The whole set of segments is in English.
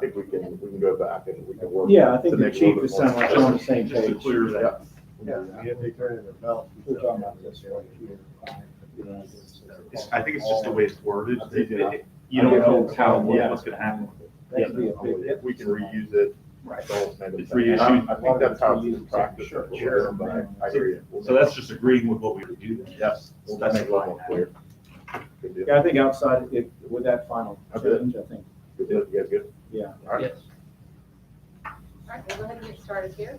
think we can go back and we can work. Yeah, I think to the make it a chief little is bit more sounding like we're on the same Just to page. clear that. Yeah. If they turn in their belt. We're talking about this right here. I think it's just the way it's worded. Yeah. You don't know Yeah. what's gonna happen. That could be a big If we can reuse it. Right. It's reissued. I think that's how it's in practice. Sure. But I hear you. So that's just agreeing with what we would do then. Yes, we'll make it a little more clear. Good deal. Yeah, I think outside, with that final Okay. change, I think, Good deal. You guys good? yeah. All right. Yes. All right, we'll go ahead and get started here.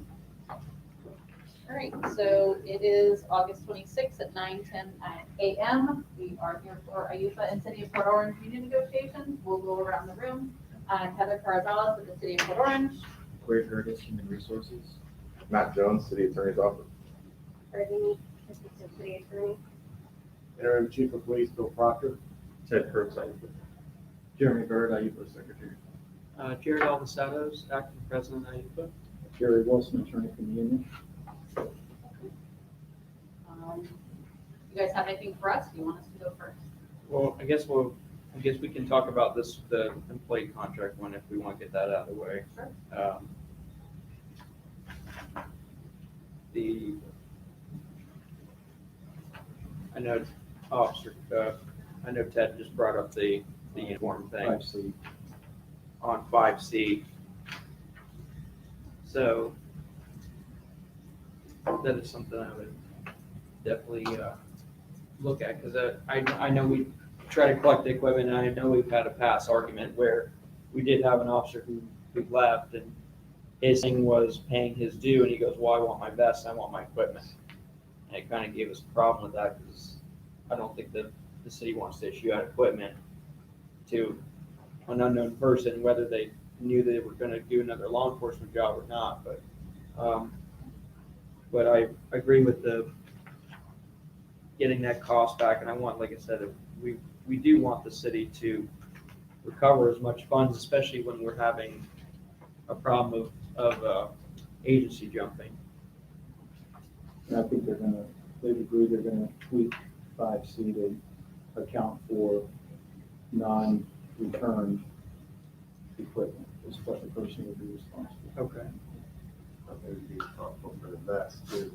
All right, so it is August 26th at 9:10 a.m. We are here for Ayupa and City of Port Orange union negotiations. We'll go around the room. Heather Caravellas with the City of Port Orange. Greg Curtis, Human Resources. Matt Jones, City Attorney's Office. Brittany, Assistant City Attorney. Interim Chief of Police Bill Proctor. Ted Kurtz, IUPA. Jeremy Bird, IUPA Secretary. Jared Alvasados, Acting President, IUPA. Jerry Wilson, attorney from the union. You guys have anything for us? Do you want us to go first? Well, I guess we can talk about the employee contract one if we want to get that out of the way. Sure. I know I know Ted just brought up the uniform thing 5C. on 5C. So that is something I would definitely look at, because I know we try to collect the equipment, and I know we've had a past argument where we did have an officer who left, and his thing was paying his due, and he goes, well, I want my vest, I want my equipment. And it kind of gave us a problem with that, because I don't think that the city wants to issue out equipment to an unknown person, whether they knew they were going to do another law enforcement job or not. But I agree with the getting that cost back, and I want, like I said, we do want the city to recover as much funds, especially when we're having a problem of agency jumping. And I think they've agreed they're gonna tweak 5C to account for non-returned equipment, is what the person would be responsible. Okay. They would be responsible for the vest too.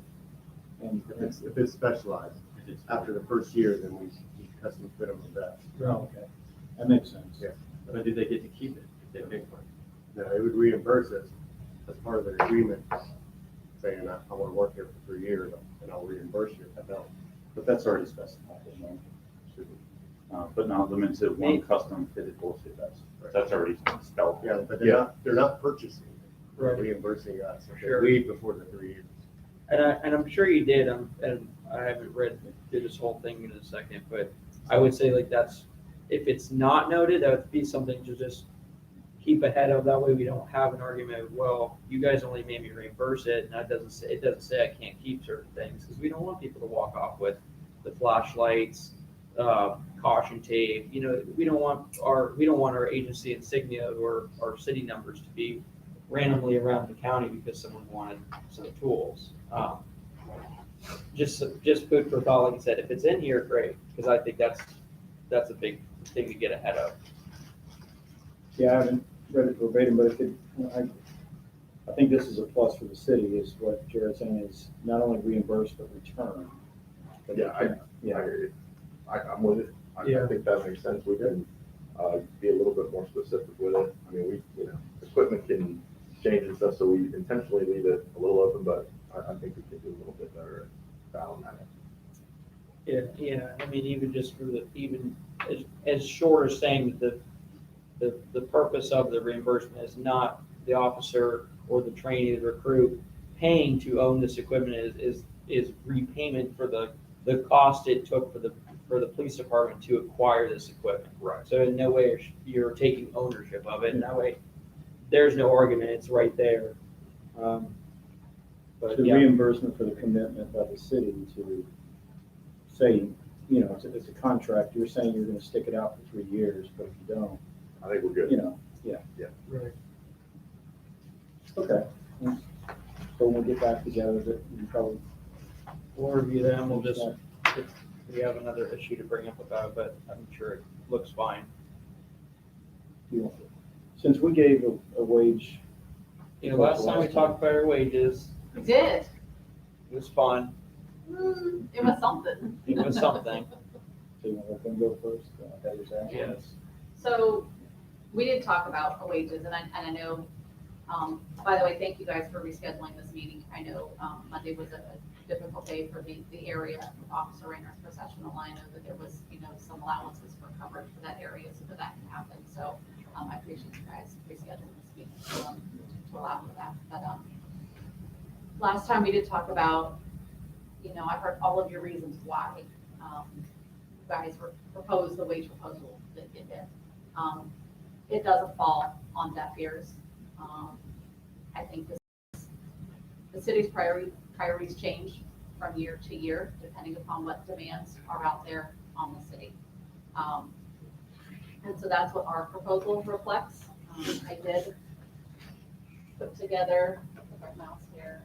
And If it's specialized, after the first year, then we custom fit them the vest. oh, okay, that makes sense. Yeah. But do they get to keep it if they pay for it? No, they would reimburse us as part of their agreement, saying, I want to work here for 3 years, and I'll reimburse you if I don't. But that's already specified, you know, but not limited to one custom fitted bullshit vest. That's already spelled. Yeah, but Yeah. they're not purchasing, they're Right. reimbursing us if they Sure. leave before the 3 years. And I'm sure you did, and I haven't read through this whole thing in a second, but I would say like if it's not noted, that would be something to just keep ahead of. That way we don't have an argument of, well, you guys only made me reimburse it, and it doesn't say I can't keep certain things, because we don't want people to walk off with the flashlights, caution tape. You know, we don't want our agency insignia or our city numbers to be randomly around the county because someone wanted some tools. Just food for thought. Like I said, if it's in here, great, because I think that's a big thing to get ahead of. Yeah, I haven't read it verbatim, but I think this is a plus for the city, is what Jared's saying, is not only reimburse, but return. But Yeah, I hear you. I'm with it. I Yeah. think that makes sense. We can be a little bit more specific with it. I mean, equipment can change and stuff, so we intentionally leave it a little open, but I think we can do a little bit better at balancing that. Yeah. I mean, even just for as short as saying that the purpose of the reimbursement is not the officer or the trainee, the recruit paying to own this equipment, is repayment for the cost it took for the police department to acquire this equipment. Right. So in no way you're taking ownership of it. In that way, there's no argument. It's right there. But The yeah. reimbursement for the commitment by the city to say, you know, it's a contract, you're saying you're gonna stick it out for 3 years, but if you don't, I think we're good. you know, yeah. Right. Okay. So when we get back together, that we probably, We'll review them. We'll just, if we have another issue to bring up about it, but I'm sure it looks fine. you Since we gave a wage, You know, last time we talked about our wages, We did. it was fun, It was something. it was something, so you want to let them go first? Heather's asking. yes. So we did talk about wages, and I know, by the way, thank you guys for rescheduling this meeting. I know Monday was a difficult day for the area officer Rayner's processional line. I know that there was, some allowances for coverage for that area so that can happen. So I appreciate you guys rescheduling this meeting to allow for that. But last time we did talk about, I heard all of your reasons why you guys proposed the wage proposal that you did. It doesn't fall on deaf ears. I think the city's priorities change from year to year, depending upon what demands are out there on the city. And so that's what our proposal reflects. I did put together, with our mouse here,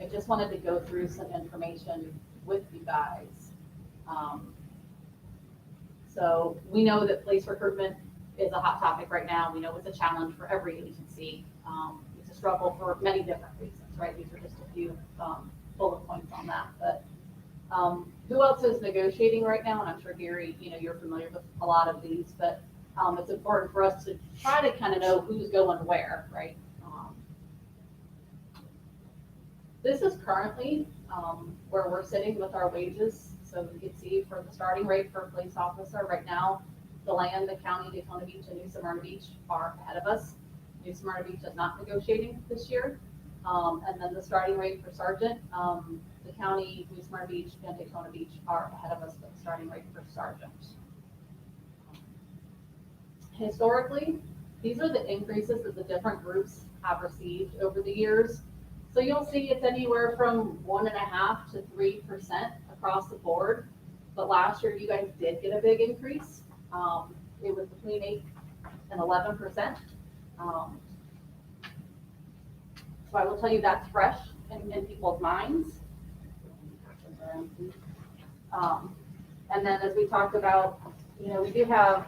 I just wanted to go through some information with you guys. So we know that police recruitment is a hot topic right now. We know it's a challenge for every agency. It's a struggle for many different reasons, right? These are just a few bullet points on that. But who else is negotiating right now? And I'm sure, Gary, you're familiar with a lot of these, but it's important for us to try to kind of know who's going where, right? This is currently where we're sitting with our wages. So you can see for the starting rate for a police officer right now, DeLand, the county, Daytona Beach, and New Smyrna Beach are ahead of us. New Smyrna Beach is not negotiating this year. And then the starting rate for sergeant, the county, New Smyrna Beach, and Daytona Beach are ahead of us with the starting rate for sergeant. Historically, these are the increases that the different groups have received over the years. So you'll see it's anywhere from 1.5% to 3% across the board. But last year, you guys did get a big increase. It was between 8 and 11%. So I will tell you that's fresh in people's minds. And then as we talked about, we do have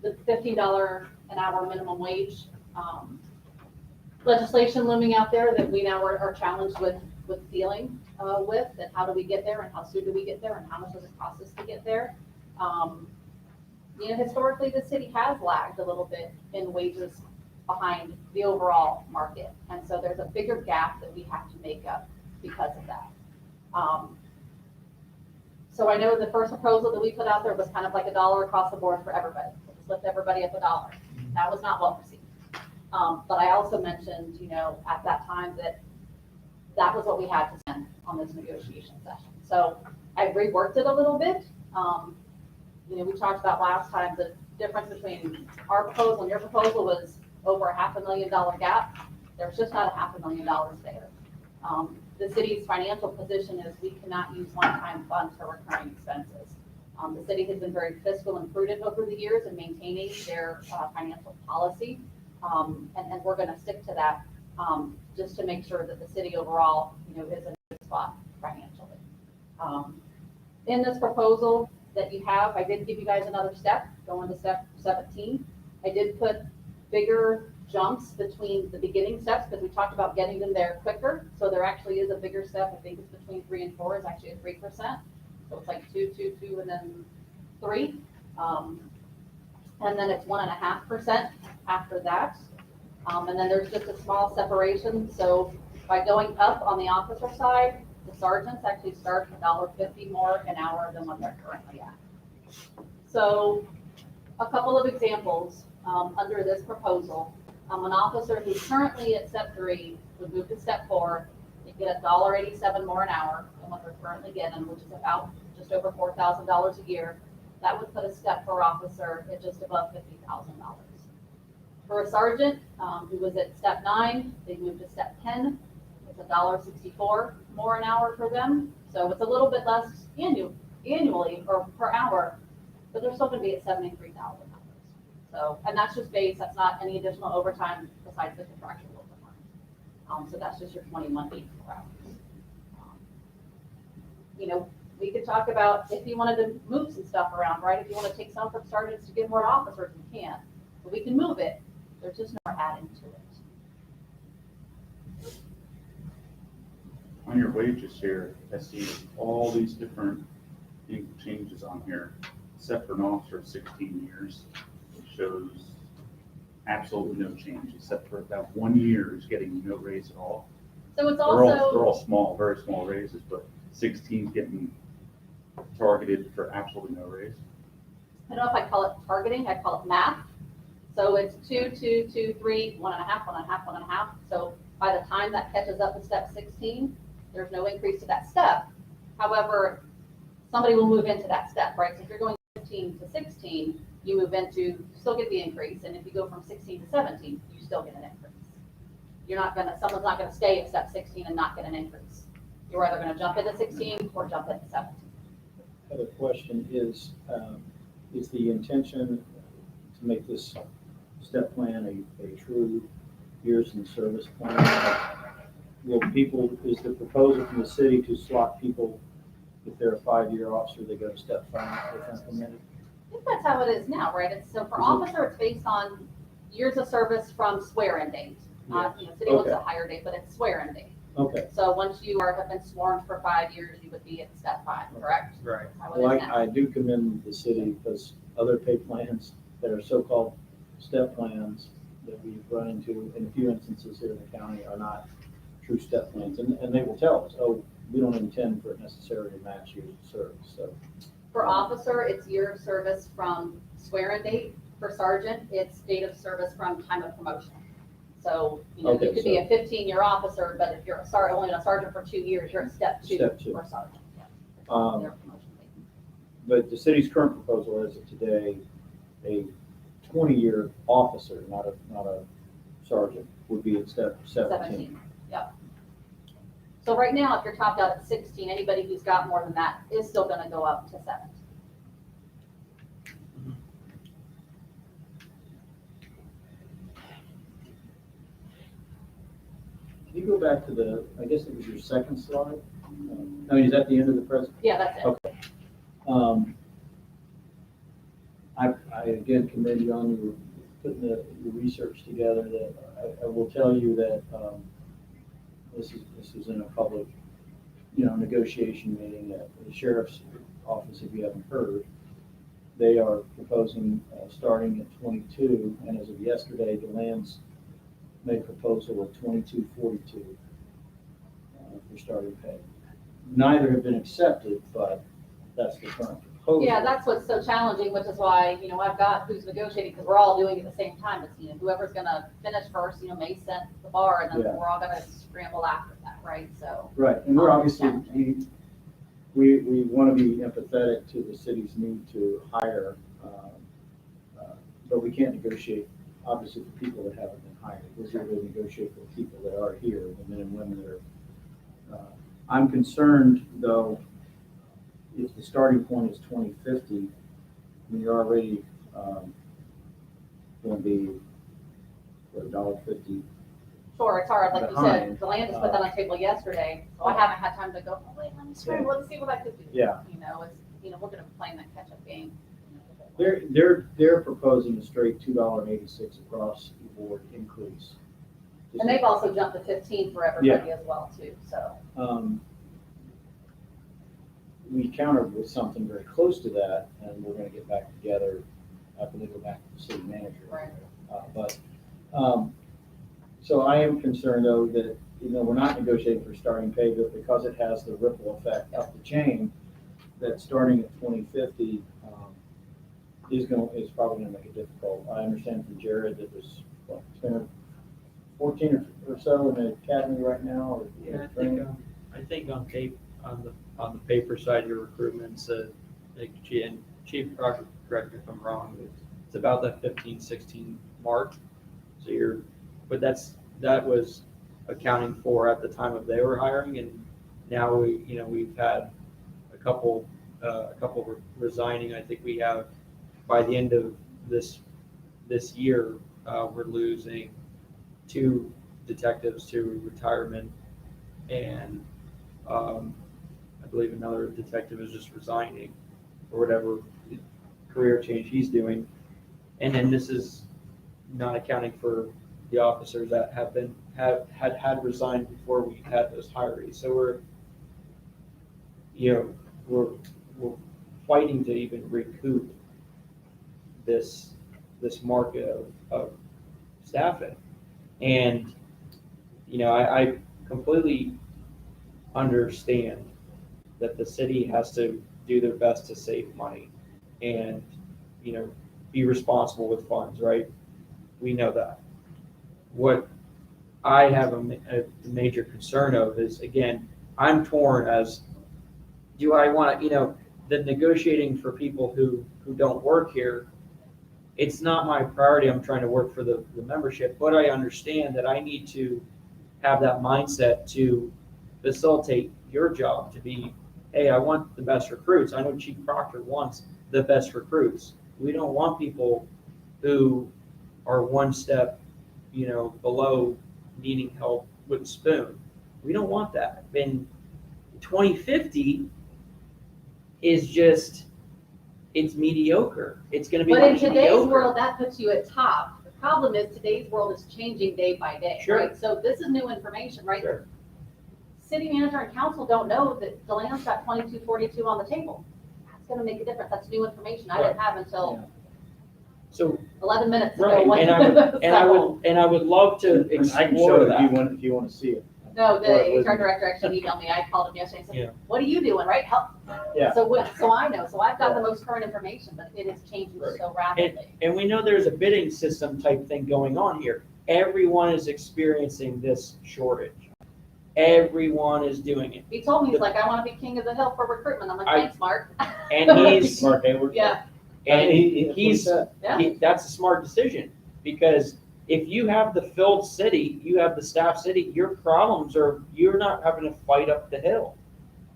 the $15 an hour minimum wage legislation looming out there that we now are challenged with dealing with, and how do we get there, and how soon do we get there, and how much does it cost us to get there? Historically, the city has lagged a little bit in wages behind the overall market, and so there's a bigger gap that we have to make up because of that. So I know the first proposal that we put out there was kind of like $1 across the board for everybody. Just lift everybody up $1. That was not well received. But I also mentioned, at that time that was what we had to spend on this negotiation session. So I reworked it a little bit. We talked about last time the difference between our proposal and your proposal was over a $500,000 gap. There's just not $500,000 there. The city's financial position is we cannot use one-time funds for recurring expenses. The city has been very fiscal and prudent over the years in maintaining their financial policy. And we're going to stick to that just to make sure that the city overall, is in a good spot financially. In this proposal that you have, I did give you guys another step, going to step 17. I did put bigger jumps between the beginning steps because we talked about getting them there quicker. So there actually is a bigger step. I think it's between 3 and 4 is actually a 3%. So it's like 2, 2, 2, and then 3. And then it's 1.5% after that. And then there's just a small separation. So by going up on the officer side, the sergeants actually start $1.50 more an hour than what they're currently at. So a couple of examples under this proposal. An officer who's currently at step 3 would move to step 4. They get $1.87 more an hour than what they're currently getting, which is about just over $4,000 a year. That would put a step 4 officer at just above $50,000. For a sergeant who was at step 9, they moved to step 10. It's $1.64 more an hour for them. So it's a little bit less annually or per hour, but they're still going to be at $73,000. So, and that's just base. That's not any additional overtime besides the contractual overtime. So that's just your 21 84 hours. we could talk about if you wanted to move some stuff around, right? If you want to take some from sergeants to give more officers, we can. But we can move it. There's just no adding to it. On your wages here, I see all these different changes on here, except for an officer of 16 years. It shows absolutely no change, except for that 1 year is getting no raise at all. So it's They're also, all small, very small raises, but 16 getting targeted for absolutely no raise. I don't know if I call it targeting, I call it math. So it's 2, 2, 2, 3, 1.5, 1.5, 1.5. So by the time that catches up to step 16, there's no increase to that step. However, somebody will move into that step, right? So if you're going 15 to 16, you move into, you still get the increase. And if you go from 16 to 17, you still get an increase. You're not gonna, someone's not gonna stay at step 16 and not get an increase. You're either gonna jump into 16 or jump into 17. Other question is the intention to make this step plan a true years in service plan? Will people, is the proposal from the city to slot people, if they're a 5-year officer, they go to step 5 if implemented? I think that's how it is now, right? It's, so for officer, it's based on years of service from swear-in date. Not, you know, city looks Okay. at higher date, but it's swear-in date. Okay. So once you have been sworn for 5 years, you would be at step 5, correct? Right. That's how it Well, is now. I do commend the city because other pay plans that are so-called step plans that we've run into in a few instances here in the county are not true step plans. And they will tell us, oh, we don't intend for it necessarily to match years of service, so. For officer, it's year of service from swear-in date. For sergeant, it's date of service from time of promotion. So, you know, Okay, you could be a 15-year officer, but if you're only a sergeant for 2 years, you're at step 2 Step 2. for sergeant. Yeah. Um, Their promotion date. But the city's current proposal is that today, a 20-year officer, not a sergeant, would be at step 17. Yep. So right now, if you're topped out at 16, anybody who's got more than that is still gonna go up to 17. Can you go back to the, I guess it was your second slide? I mean, is that the end of the present? Yeah, that's it. Okay. I again commend you on your putting your research together. That I will tell you that this is in a public, negotiation meeting at the sheriff's office. If you haven't heard, they are proposing starting at 22, and as of yesterday, the Lands made a proposal of 22.42 for starting pay. Neither have been accepted, but that's the current proposal. Yeah, that's what's so challenging, which is why, I've got who's negotiating, because we're all doing it at the same time. It's, whoever's gonna finish first, may set the bar, and then Yeah. we're all gonna scramble after that, right? So, Right, and we're obviously, challenging. we want to be empathetic to the city's need to hire, but we can't negotiate, obviously, for people that haven't been hired. We're here to negotiate for people that are here, the men and women that are. I'm concerned, though, if the starting point is 2050, you're already going to be, $1.50. sure, it's hard, like you said, Behind, the land just put that on the table yesterday, so I haven't had time to go, oh, wait, let me scramble, let's see what I could do. Yeah. We're gonna be playing that catch-up game. They're proposing a straight $2.86 across the board increase. And they've also jumped to 15 for everybody as well, too, so. We countered with something very close to that, and we're gonna get back together after they go back to the city manager. Right. So I am concerned, though, that, we're not negotiating for starting pay, but because it has the ripple effect up the chain, that starting at 2050 is probably gonna make it difficult. I understand from Jared that there's, 14 or so in the academy right now, or? Yeah, I think on tape, on the paper side, your recruitment's Chief Proctor, correct me if I'm wrong, it's about that 15, 16 mark. So but that was accounting for at the time of they were hiring, and now we've had a couple resigning. I think we have, by the end of this year, we're losing 2 detectives to retirement, and I believe another detective is just resigning or whatever career change he's doing. And then this is not accounting for the officers that had resigned before we had those hires. So we're fighting to even recoup this market of staffing. And, I completely understand that the city has to do their best to save money and, be responsible with funds, right? We know that. What I have a major concern of is, again, I'm torn as, do I want to, the negotiating for people who don't work here, it's not my priority. I'm trying to work for the membership, but I understand that I need to have that mindset to facilitate your job to be, hey, I want the best recruits. I know Chief Proctor wants the best recruits. We don't want people who are one step, below needing help with a spoon. We don't want that. And 2050 is just, it's mediocre. It's going to be But in mediocre. today's world, that puts you at top. The problem is today's world is changing day by day, Sure. right? So this is new information, right? Sure. City manager and council don't know that Delan's got 2242 on the table. That's gonna make a difference. That's new information I didn't have until So 11 minutes ago. right, when- and I would love to I can show explore it that. if you want to see it. No, What the was HR it? director actually emailed me. I called him yesterday and Yeah. said, what are you doing, right? Help. Yeah. So I know. So I've got the most current information, but it is changing Right. so rapidly. And we know there's a bidding system type thing going on here. Everyone is experiencing this shortage. Everyone is doing it. He told me, he's like, I want to be king of the hill for recruitment. I'm like, I- thanks, Mark. And he's, Mark Hayward. Yeah, and That's what he he's, said. yeah. that's a smart decision, because if you have the filled city, you have the staff city, your problems you're not having to fight up the hill.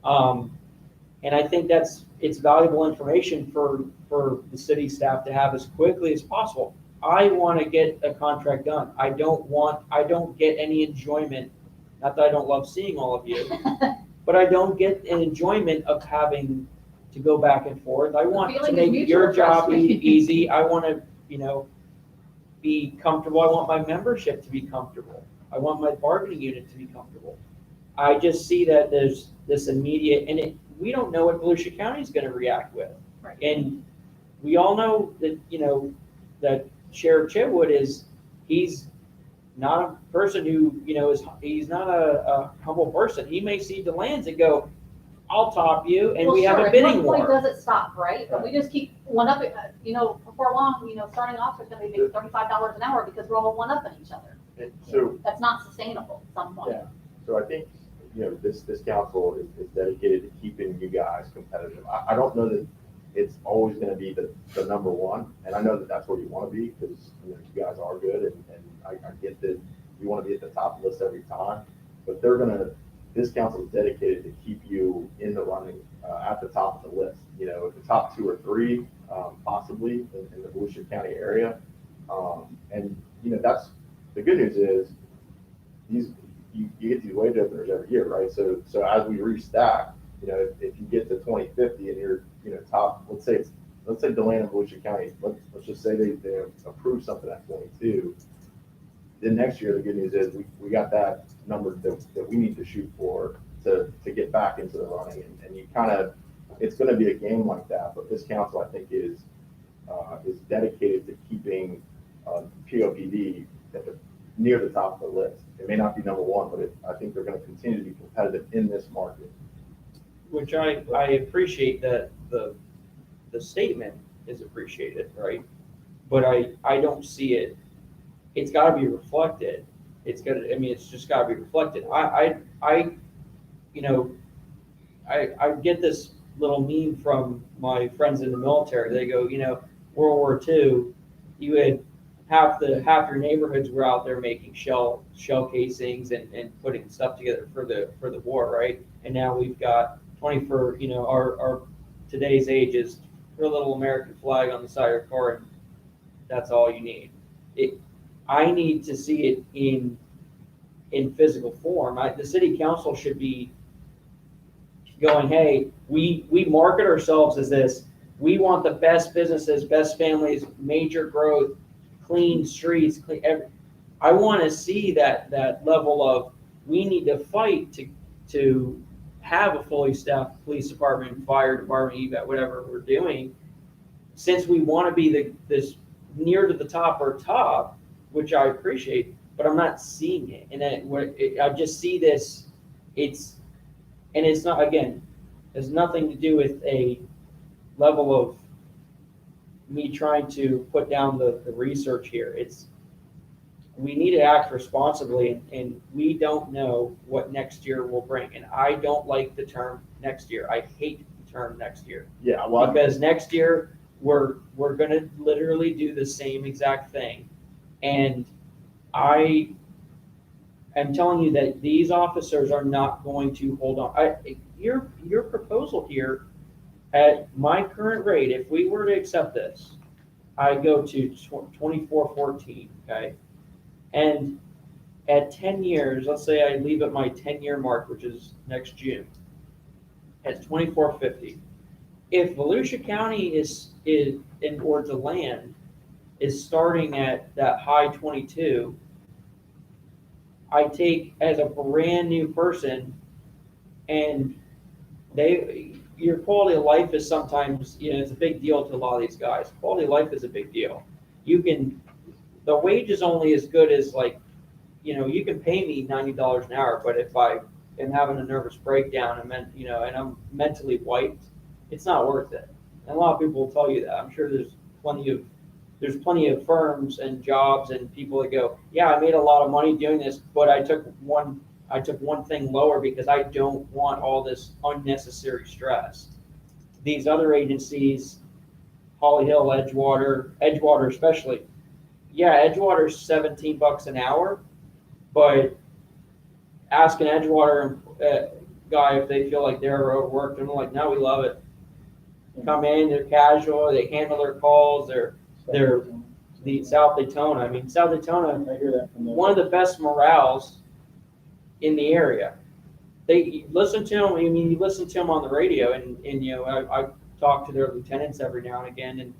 And I think it's valuable information for the city staff to have as quickly as possible. I want to get a contract done. I don't get any enjoyment, not that I don't love seeing all of you, but I don't get an enjoyment of having to go back and forth. I want to feeling is make mutual, your job trust me. easy. I want to, be comfortable. I want my membership to be comfortable. I want my bargaining unit to be comfortable. I just see that there's this immediate, and we don't know what Volusia County is going to react with. Right. And we all know that, that Sheriff Chitwood he's not a person who, he's not a humble person. He may see DeLands and go, I'll top you, and Well, we have sure, a at bidding what point war. does it stop, right? But we just keep one up, before long, starting off is gonna be making $35 an hour because we're all one upping each other. And so, That's not sustainable at some point. Yeah. so I think, this council is dedicated to keeping you guys competitive. I don't know that it's always gonna be the number one, and I know that that's where you wanna be, because, you guys are good, and I get that you wanna be at the top of the list every time, but this council is dedicated to keep you in the running, at the top of the list, at the top 2 or 3, possibly in the Volusia County area. And, that's, the good news is, you get these wage openers every year, right? So as we restack, if you get to 2050 and you're, top, let's say Deland and Volusia County, let's just say they approve something at 22. Then next year, the good news is we got that number that we need to shoot for to get back into the running. And you it's going to be a game like that. But this council, I think, is dedicated to keeping POPD near the top of the list. It may not be number one, but I think they're going to continue to be competitive in this market. Which I appreciate that the statement is appreciated, right? But I don't see it. It's got to be reflected. It's just got to be reflected. I get this little meme from my friends in the military. They go, World War II, you had half your neighborhoods were out there making shell casings and putting stuff together for the war, right? And now we've got our today's age is put a little American flag on the side of the car, and that's all you need. I need to see it in physical form. The city council should be going, hey, we market ourselves as this. We want the best businesses, best families, major growth, clean streets, I want to see that level of, we need to fight to have a fully staffed police department, fire department, EVAT, whatever we're doing, since we want to be this near to the top or top, which I appreciate, but I'm not seeing it. And I just see this, and it's not, again, has nothing to do with a level of me trying to put down the research here. We need to act responsibly, and we don't know what next year will bring. And I don't like the term next year. I hate the term next year. Yeah, well, Because next year, we're gonna literally do the same exact thing. And I am telling you that these officers are not going to hold on. Your proposal here, at my current rate, if we were to accept this, I go to 2414, okay? And at 10 years, let's say I leave at my 10-year mark, which is next June, at 2450. If Volusia County is or the land is starting at that high 22, I take as a brand new person, and your quality of life is sometimes, it's a big deal to a lot of these guys. Quality of life is a big deal. The wage is only as good as, like, you can pay me $90 an hour, but if I am having a nervous breakdown and I'm mentally wiped, it's not worth it. And a lot of people will tell you that. I'm sure there's plenty of firms and jobs and people that go, yeah, I made a lot of money doing this, but I took one thing lower because I don't want all this unnecessary stress. These other agencies, Holly Hill, Edgewater especially, yeah, Edgewater's $17 an hour, but ask an Edgewater guy if they feel like they're overworked, and they're like, no, we love it. Come in, they're casual, they handle their calls, they're the South Daytona. I mean, South Daytona, I hear that from them. one of the best morales in the area. They listen to them. I mean, you listen to them on the radio, and I talk to their lieutenants every now and again, and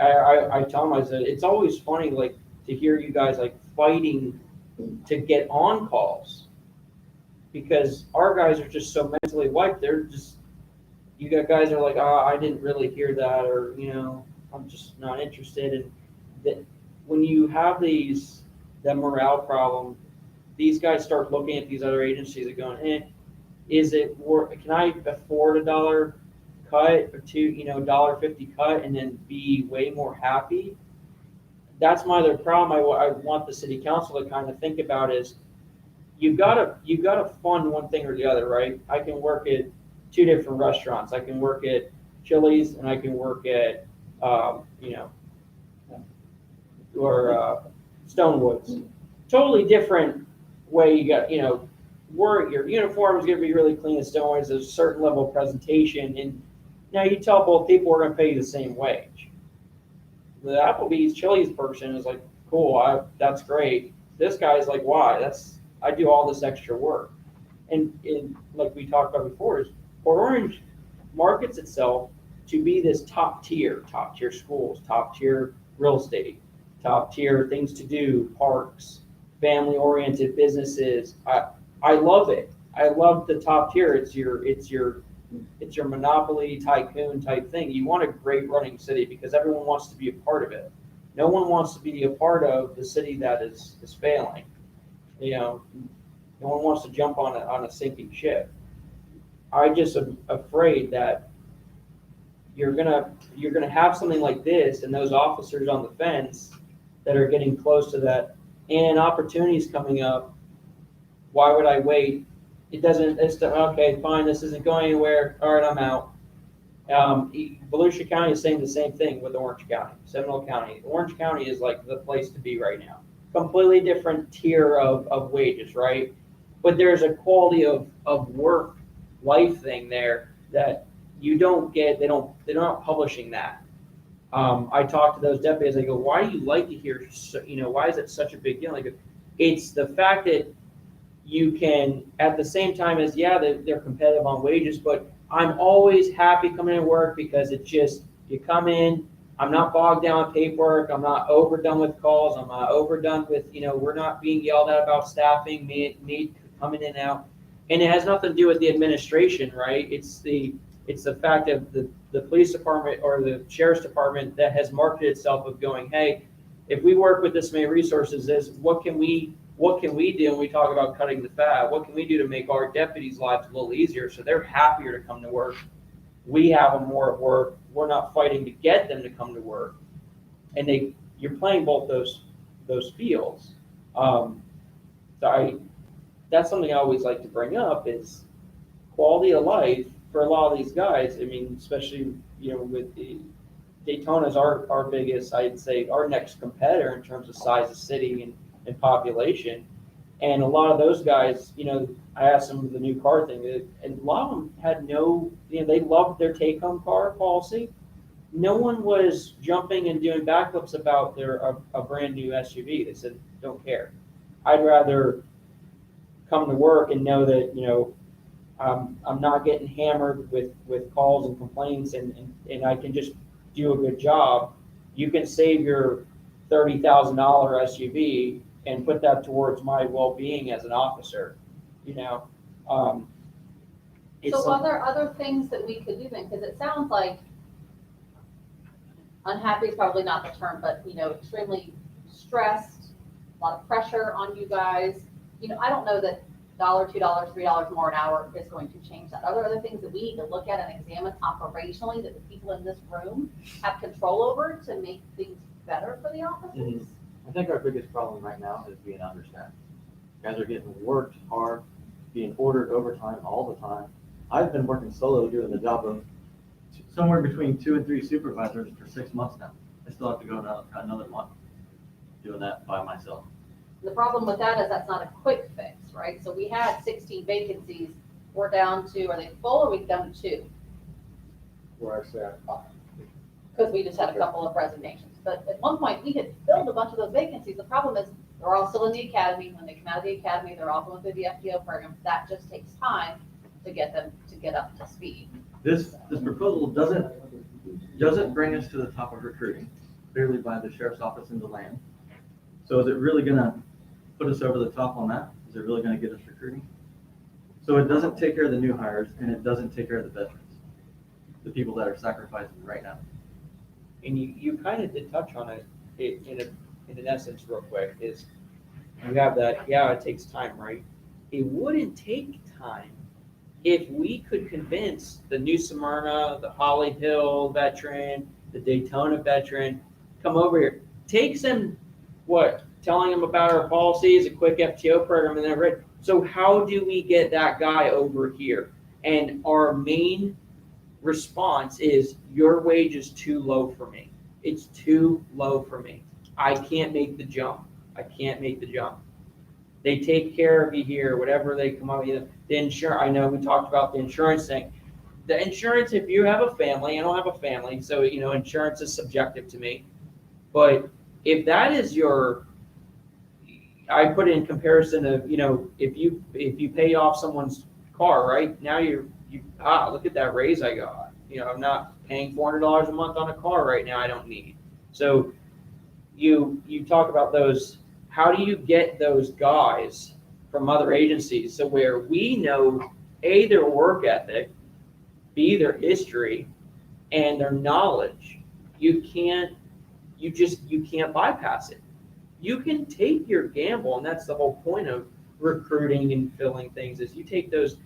I tell them, I said, it's always funny, like, to hear you guys like fighting to get on calls, because our guys are just so mentally wiped. You got guys that are like, oh, I didn't really hear that, or I'm just not interested. And that when you have that morale problem, these guys start looking at these other agencies and going, is it worth? Can I afford $1 cut or $2, $1.50 cut, and then be way more happy? That's my other problem. I want the city council to kind of think about is, you've got to fund one thing or the other, right? I can work at 2 different restaurants. I can work at Chili's, and I can work at Stonewoods. Totally different way. You got your uniform is going to be really clean at Stonewoods. There's a certain level of presentation, and now you tell both people we're going to pay you the same wage. The Applebee's Chili's person is like, cool, that's great. This guy's like, why? I do all this extra work. And like we talked about before, is Port Orange markets itself to be this top tier schools, top tier real estate, top tier things to do, parks, family oriented businesses. I love it. I love the top tier. It's your monopoly tycoon type thing. You want a great running city because everyone wants to be a part of it. No one wants to be a part of the city that is failing. No one wants to jump on a sinking ship. I just am afraid that you're gonna have something like this, and those officers on the fence that are getting close to that, and opportunities coming up. Why would I wait? Okay, fine, this isn't going anywhere. All right, I'm out. Volusia County is saying the same thing with Orange County, Seminole County. Orange County is like the place to be right now. Completely different tier of wages, right? But there's a quality of work life thing there that you don't get. They're not publishing that. I talk to those deputies. I go, why do you like to hear? Why is it such a big deal? I go, it's the fact that you can, at the same time as, yeah, they're competitive on wages, but I'm always happy coming to work because it's just, you come in, I'm not bogged down with paperwork, I'm not overdone with calls, I'm not overdone with, we're not being yelled at about staffing, me coming in and out. And it has nothing to do with the administration, right? It's the fact of the police department or the sheriff's department that has marketed itself of going, hey, if we work with this many resources, what can we do when we talk about cutting the fat? What can we do to make our deputies' lives a little easier so they're happier to come to work? We have them more at work. We're not fighting to get them to come to work. And you're playing both those fields. That's something I always like to bring up is quality of life for a lot of these guys. I mean, especially, with the Daytona's our biggest, I'd say, our next competitor in terms of size of city and population. And a lot of those guys, I asked them the new car thing, and a lot of them had they loved their take-home car policy. No one was jumping and doing backflips about a brand new SUV. They said, don't care. I'd rather come to work and know that, I'm not getting hammered with calls and complaints and I can just do a good job. You can save your $30,000 SUV and put that towards my well-being as an officer, So are there other things that we could do then? Because it sounds like unhappy is probably not the term, but, extremely stressed, a lot of pressure on you guys. I don't know that $1, $2, $3 more an hour is going to change that. Are there other things that we need to look at and examine operationally that the people in this room have control over to make things better for the officers? I think our biggest problem right now is being understaffed. Guys are getting worked hard, being ordered overtime all the time. I've been working solo doing the job of somewhere between 2 and 3 supervisors for 6 months now. I still have to go another month doing that by myself. The problem with that is that's not a quick fix, right? So we had 16 vacancies. We're down to, are they full or are we down to 2? We're actually at 5. Because we just had a couple of resignations. But at one point, we had filled a bunch of those vacancies. The problem is they're all still in the academy. When they come out of the academy, they're all going through the FTO program. That just takes time to get them to get up to speed. This proposal doesn't bring us to the top of recruiting, clearly by the sheriff's office in the land. So is it really gonna put us over the top on that? Is it really gonna get us recruiting? So it doesn't take care of the new hires and it doesn't take care of the veterans, the people that are sacrificing right now. And you kind of did touch on it in an essence real quick, is you have that, yeah, it takes time, right? It wouldn't take time if we could convince the New Smyrna, the Holly Hill veteran, the Daytona veteran, come over here. Takes them, telling them about our policies, a quick FTO program, and they're ready. So how do we get that guy over here? And our main response is, your wage is too low for me. It's too low for me. I can't make the jump. They take care of you here, whatever they come up with. The insurance, I know we talked about the insurance thing. The insurance, if you have a family, I don't have a family, so, insurance is subjective to me. But if that is I put it in comparison of, if you pay off someone's car, right? Now look at that raise I got. I'm not paying $400 a month on a car right now I don't need. So you talk about those, how do you get those guys from other agencies so where we know A, their work ethic, B, their history, and their knowledge. You can't bypass it. You can take your gamble, and that's the whole point of recruiting and filling things, is you take those,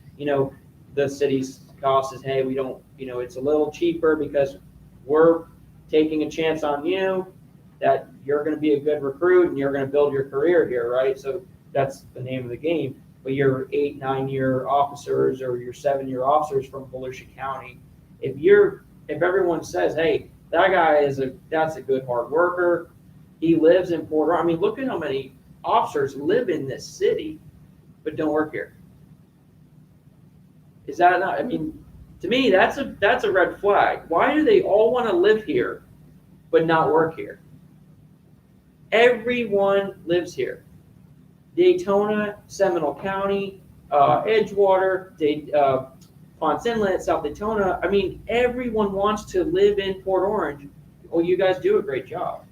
the city's cost is, hey, we don't, it's a little cheaper because we're taking a chance on you that you're going to be a good recruit and you're going to build your career here, right? So that's the name of the game. But your 8, 9-year officers or your 7-year officers from Volusia County, if everyone says, hey, that guy that's a good hard worker, he lives in Porter. I mean, look at how many officers live in this city but don't work here. Is that not? I mean, to me, that's a red flag. Why do they all want to live here but not work here? Everyone lives here. Daytona, Seminole County, Edgewater, Ponce Inlet, South Daytona. I mean, everyone wants to live in Port Orange. Well, you guys do a great job.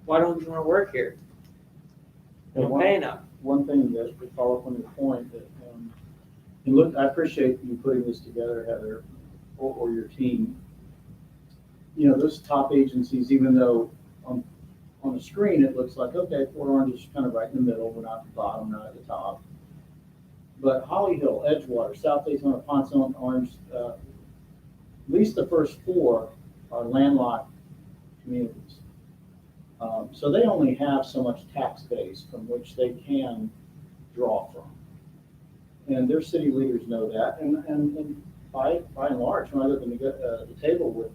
Why don't you want to work here? You don't pay enough. One thing that to follow up on your point that, and look, I appreciate you putting this together, Heather, or your team. You know, those top agencies, even though on the screen, it looks like, okay, Port Orange is kind of right in the middle. We're not at the bottom, not at the top. But Holly Hill, Edgewater, South Daytona, Ponce Inlet, Orange, at least the first four are landlocked communities. So they only have so much tax base from which they can draw from. And their city leaders know that. And by and large, when I look at the table with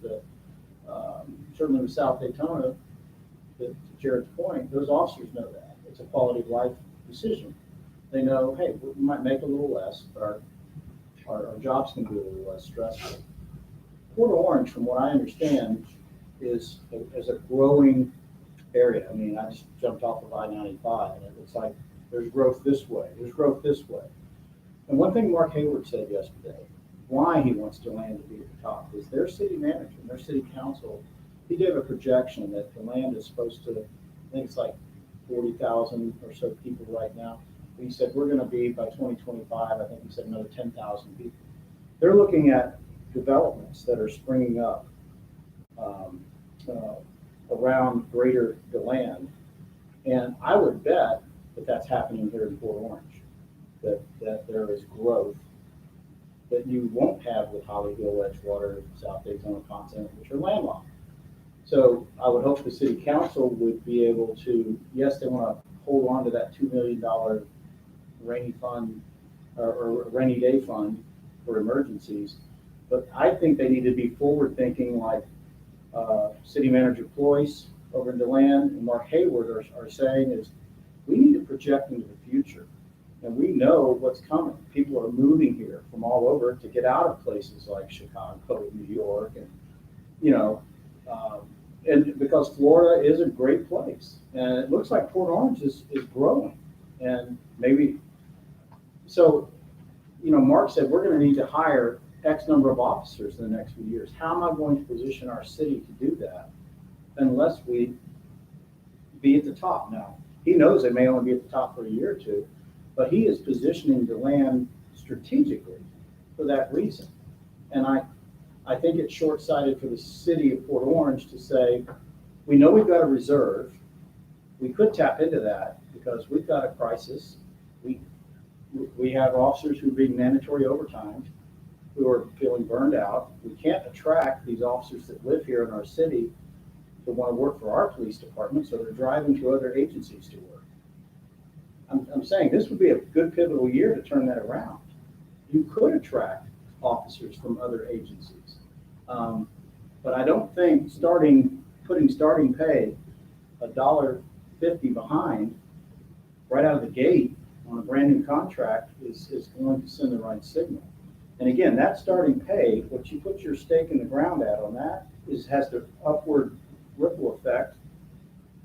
certainly with South Daytona, to Jared's point, those officers know that. It's a quality of life decision. They know, hey, we might make a little less, but our jobs can be a little less stressful. Port Orange, from what I understand, is a growing area. I mean, I just jumped off of I-95, and it looks like there's growth this way, there's growth this way. And one thing Mark Hayward said yesterday, why he wants DeLand to be at the top, is their city manager, their city council, he gave a projection that DeLand is supposed to, I think it's like 40,000 or so people right now. He said we're going to be, by 2025, I think he said another 10,000 people. They're looking at developments that are springing up around greater DeLand. And I would bet that that's happening here in Port Orange, that there is growth that you won't have with Holly Hill, Edgewater, South Daytona, Ponce Inlet, which are landlocked. So I would hope the city council would be able to, yes, they want to hold on to that $2 million rainy fund or rainy day fund for emergencies, but I think they need to be forward thinking, like City Manager Ployce over in DeLand and Mark Hayward are saying, is we need to project into the future. And we know what's coming. People are moving here from all over to get out of places like Chicago, New York, and and because Florida is a great place, and it looks like Port Orange is growing, and maybe so. Mark said we're going to need to hire X number of officers in the next few years. How am I going to position our city to do that unless we be at the top? Now, he knows they may only be at the top for a year or two, but he is positioning DeLand strategically for that reason. And I think it's short-sighted for the city of Port Orange to say, we know we've got a reserve. We could tap into that because we've got a crisis. We have officers who are being mandatory overtime, who are feeling burned out. We can't attract these officers that live here in our city to want to work for our police department, so they're driving to other agencies to work. I'm saying this would be a good pivotal year to turn that around. You could attract officers from other agencies. But I don't think putting starting pay $1.50 behind right out of the gate on a brand new contract is going to send the right signal. And again, that starting pay, what you put your stake in the ground at on that has the upward ripple effect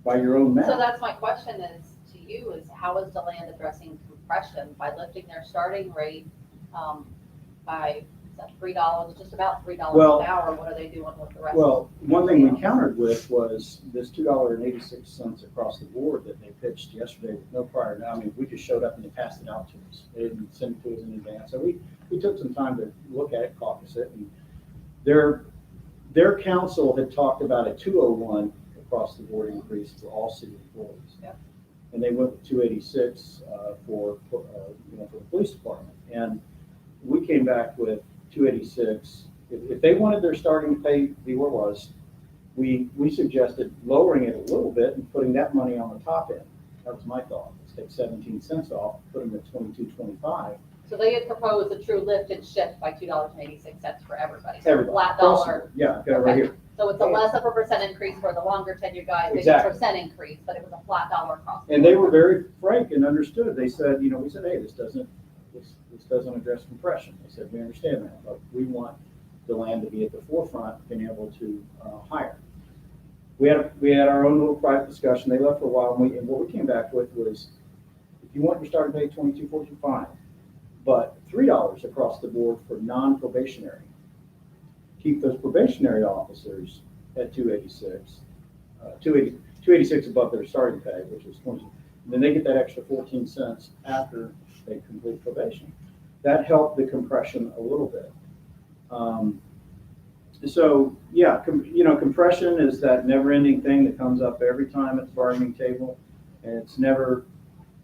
by your own math. So that's my question is to you is how is DeLand addressing compression by lifting their starting rate by $3, just about $3 Well, an hour? What are they doing with the rest? Well, one thing we countered with was this $2.86 across the board that they pitched yesterday with no prior. I mean, we just showed up and they passed it out to us. They didn't send it to us in advance. So we took some time to look at it, caucus it, and their council had talked about a 201 across the board increase for all city employees. Yeah. And they went with 286 for the police department. And we came back with 286. If they wanted their starting pay to be where it was, we suggested lowering it a little bit and putting that money on the top end. That was my thought. Let's take 17 cents off, put them at $22.25. So they had proposed a true lift and shift by $2.86 for everybody. So Everybody. flat dollar. Yeah, I've got it right here. So it's a less of a percent increase for the longer tenure guys, maybe Exactly. a percent increase, but it was a flat dollar across. the And they board. were very frank and understood. They said, we said, hey, this doesn't address compression. They said, we understand that, but we want DeLand to be at the forefront, being able to hire. We had our own little private discussion. They left for a while, and what we came back with was you want your starting pay $22.42, fine. But $3 across the board for non-probationary. Keep those probationary officers at 286, 286 above their starting pay, which is 20. And then they get that extra 14 cents after they complete probation. That helped the compression a little bit. So yeah, compression is that never-ending thing that comes up every time at the bargaining table, and it's never.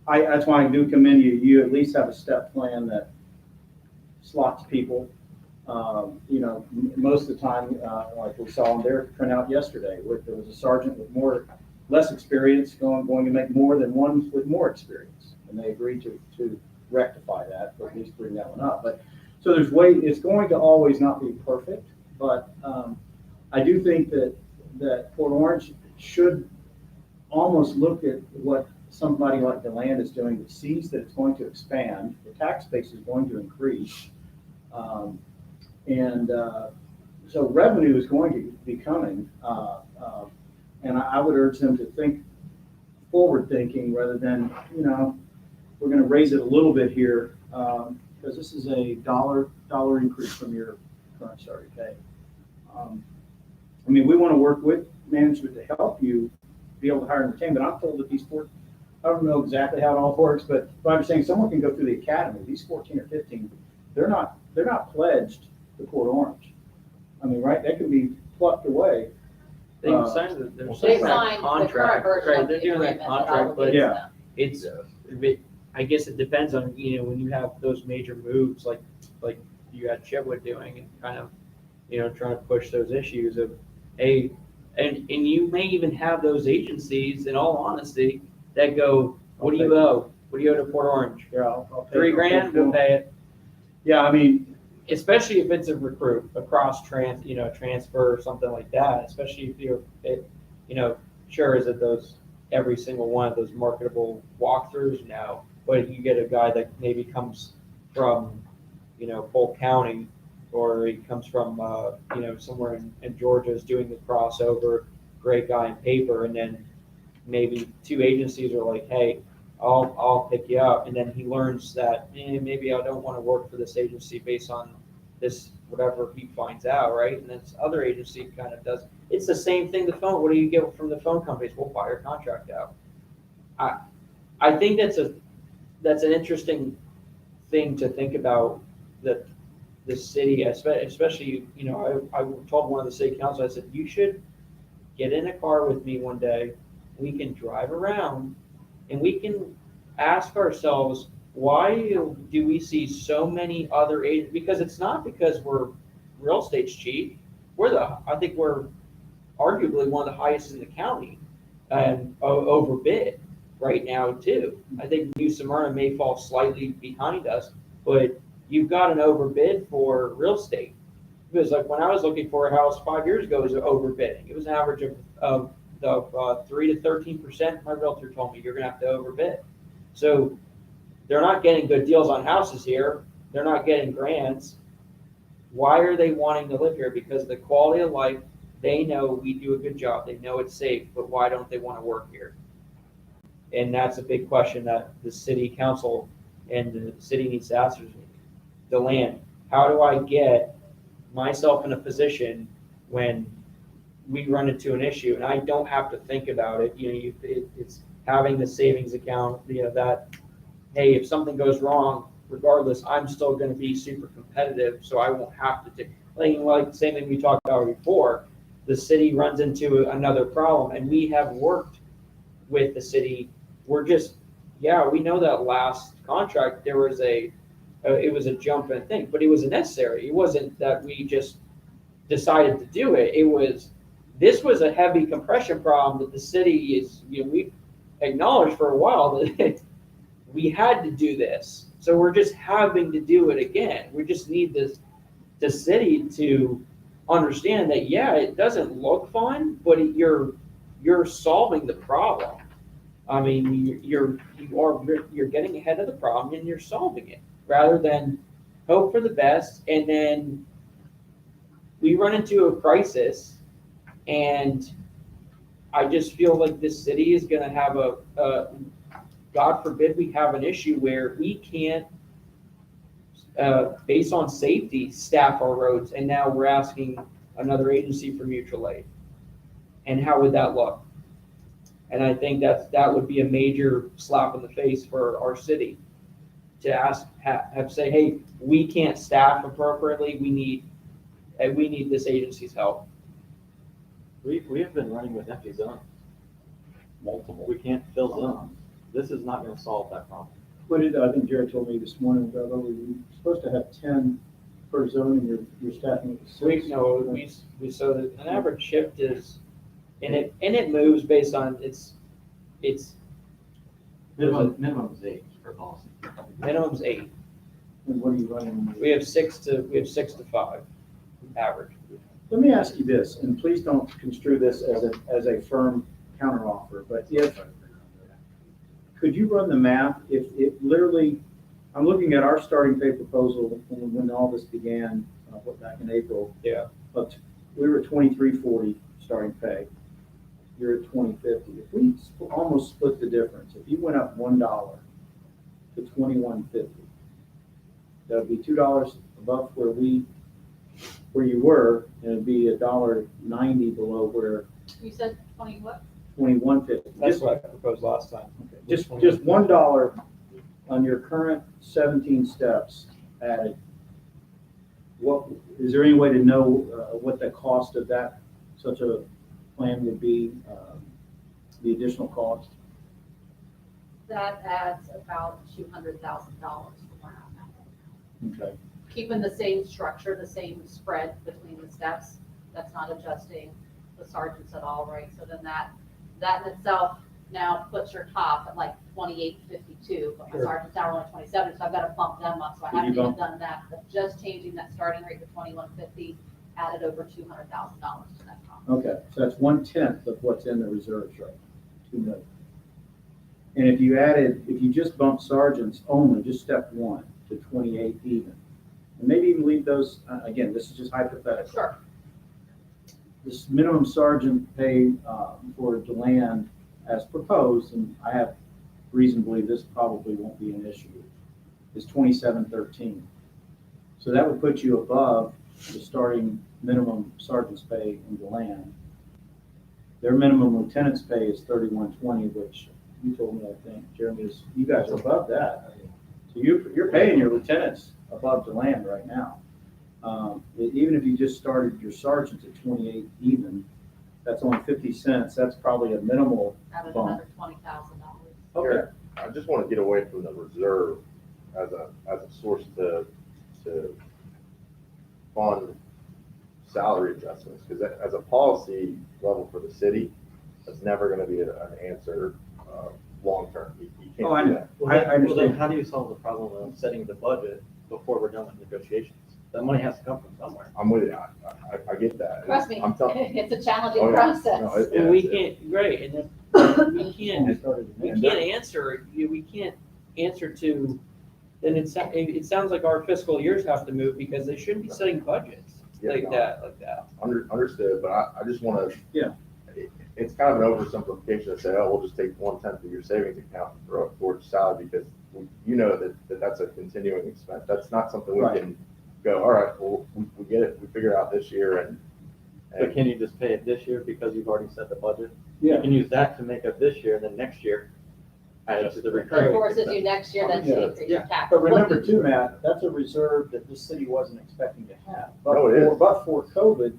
That's why I do commend you. You at least have a step plan that slots people. Most of the time, like we saw on their printout yesterday, there was a sergeant with less experience going to make more than one with more experience, and they agreed to rectify that, or at least bring that one up. But so it's going to always not be perfect, but I do think that Port Orange should almost look at what somebody like DeLand is doing, that sees that it's going to expand, the tax base is going to increase, so revenue is going to be coming, and I would urge them to think forward thinking rather than, we're going to raise it a little bit here, because this is a dollar increase from your current starting pay. We want to work with management to help you be able to hire and retain, but I'm told that I don't know exactly how it all works, but I'm saying someone can go through the academy. These 14 or 15, they're not pledged to Port Orange. Right? They can be plucked away. They signed They that signed the current contract, version right? of They're the doing that agreement that contract, but obligates Yeah. them. it's, I guess it depends on, when you have those major moves like you had Chipwood doing and kind of, trying to push those issues of, and you may even have those agencies, in all honesty, that go, what do you owe? What do you owe to Port Orange? Yeah, I'll pay $3,000, we'll pay it. Yeah, Especially if it's a recruit, a transfer or something like that, especially if sure, is it those, every single one of those marketable walkthroughs? No. But if you get a guy that maybe comes from, Polk County, or he comes from, somewhere in Georgia, is doing the crossover, great guy in paper, and then maybe two agencies are like, hey, I'll pick you up, and then he learns that maybe I don't want to work for this agency based on this, whatever he finds out, right? And then this other agency kind of does. It's the same thing. The phone. What do you get from the phone companies? We'll buy your contract out. I think that's an interesting thing to think about, that the city, especially, I told one of the city council, I said, you should get in a car with me one day. We can drive around and we can ask ourselves, why do we see so many other agents? Because it's not because real estate's cheap. I think we're arguably one of the highest in the county and overbid right now too. I think New Smyrna may fall slightly behind us, but you've got an overbid for real estate. Because like when I was looking for a house 5 years ago, it was overbidding. It was an average of 3 to 13%. My realtor told me you're going to have to overbid. So they're not getting good deals on houses here. They're not getting grants. Why are they wanting to live here? Because the quality of life, they know we do a good job. They know it's safe, but why don't they want to work here? And that's a big question that the city council and the city needs to answer. The land. How do I get myself in a position when we run into an issue and I don't have to think about it? It's having the savings account, that, hey, if something goes wrong, regardless, I'm still going to be super competitive, so I won't have to take, like the same thing we talked about before. The city runs into another problem, and we have worked with the city. We're just, we know that last contract, there was it was a jump and thing, but it was necessary. It wasn't that we just decided to do it. This was a heavy compression problem that the city is, we acknowledged for a while that we had to do this. So we're just having to do it again. We just need the city to understand that, it doesn't look fun, but you're solving the problem. You're getting ahead of the problem and you're solving it, rather than hope for the best. And then we run into a crisis, and I just feel like this city is going to have God forbid we have an issue where we can't, based on safety, staff our roads, and now we're asking another agency for mutual aid. And how would that look? And I think that would be a major slap in the face for our city to ask, have say, hey, we can't staff appropriately, we need this agency's help. We have been running with empty zones. Multiple. We can't fill zones. This is not gonna solve that problem. I think Jared told me this morning, that we're supposed to have 10 per zone, and you're staffing it to 6. So that an average shift is, and it moves based on it's Minimum is 8 per policy. minimum's 8. And what are you running? We have 6 to 5 average. Let me ask you this, and please don't construe this as a firm counteroffer, but could you run the math if it literally, I'm looking at our starting pay proposal when all this began, back in April. Yeah. But we were at 2340 starting pay. You're at 2050. If we almost split the difference, if you went up $1 to 2150, that would be $2 above where you were, and it'd be $1.90 below where You said 20 what? 2150. That's what I proposed last time. Just $1 on your current 17 steps added. What, is there any way to know what the cost of that, such a plan would be, the additional cost? That adds about $200,000 from where I'm at. Okay. Keeping the same structure, the same spread between the steps. That's not adjusting the sergeants at all, right? So then that in itself now puts your top at like 2852, but my Sure. sergeant's now only 27, so I've got to bump them up. So I Did you haven't even bump? done that, but just changing that starting rate to 2150 added over $200,000 to that cost. Okay, so that's 1/10 of what's in the reserves right now, 2 million. And if you just bump sergeants only, just step 1 to 28 even, and maybe even leave those, again, this is just hypothetical. Sure. This minimum sergeant pay for DeLand as proposed, and I have reason to believe this probably won't be an issue, is 2713. So that would put you above the starting minimum sergeant's pay in DeLand. Their minimum lieutenant's pay is 3120, which you told me, I think, Jeremy, is you guys are above that. So you're paying your lieutenants above DeLand right now. Even if you just started your sergeants at 28 even, that's only 50 cents. That's probably a minimal Added bump. another $20,000. Okay. I just want to get away from the reserve as a source to fund salary adjustments, because as a policy level for the city, that's never going to be an answer long-term. You can't Oh, I do know. that. Well, I then understand. how do you solve the problem of setting the budget before we're done with negotiations? That money has to come from somewhere. I'm with you. I get that. Trust me, I'm telling. it's a challenging Oh, yeah. process. No, And we it's- can't, right, and then we can't, We we can't answer to, then it sounds like our fiscal years have to move because they shouldn't be setting budgets Yeah, like no. that. Understood, but I just want to. Yeah. It's kind of an oversimplification to say, oh, we'll just take 1/10 of your savings account and throw it towards salary, because you know that's a continuing expense. That's not something we Right. can go, all right, well, we get it, we figure it out this year, and But can you just pay it this year because you've already set the budget? Yeah. You can use that to make up this year, and then next year, add it to the It recurring. forces expense. you next year then Yeah. to increase your tax. But remember too, Matt, that's a reserve that this city wasn't expecting to have. No, it is. But for COVID,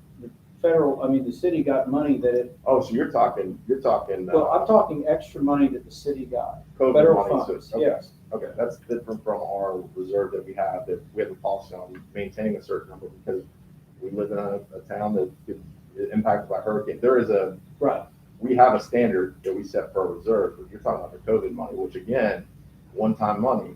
the city got money that it, oh, so you're talking well, I'm talking extra money that the city got. COVID federal money, funds, so, okay. yes. Okay, that's different from our reserve that we have a policy on maintaining a certain number, because we live in a town that is impacted by hurricane. Right. We have a standard that we set for our reserve, but you're talking about the COVID money, which again, one-time money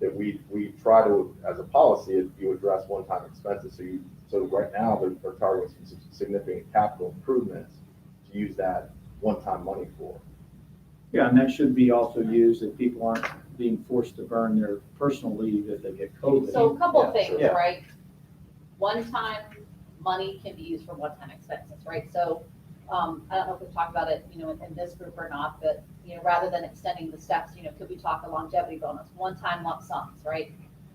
that we try to, as a policy, you address one-time expenses. So right now, they're targeting some significant capital improvements to use that one-time money for. Yeah, and that should be also used if people aren't being forced to burn their personal leave if they get COVID. So a couple Yeah, of things, yeah. right? One-time money can be used for one-time expenses, right? So I don't know if we've talked about it, in this group or not, but, rather than extending the steps, could we talk a longevity bonus, one-time lump sums, right?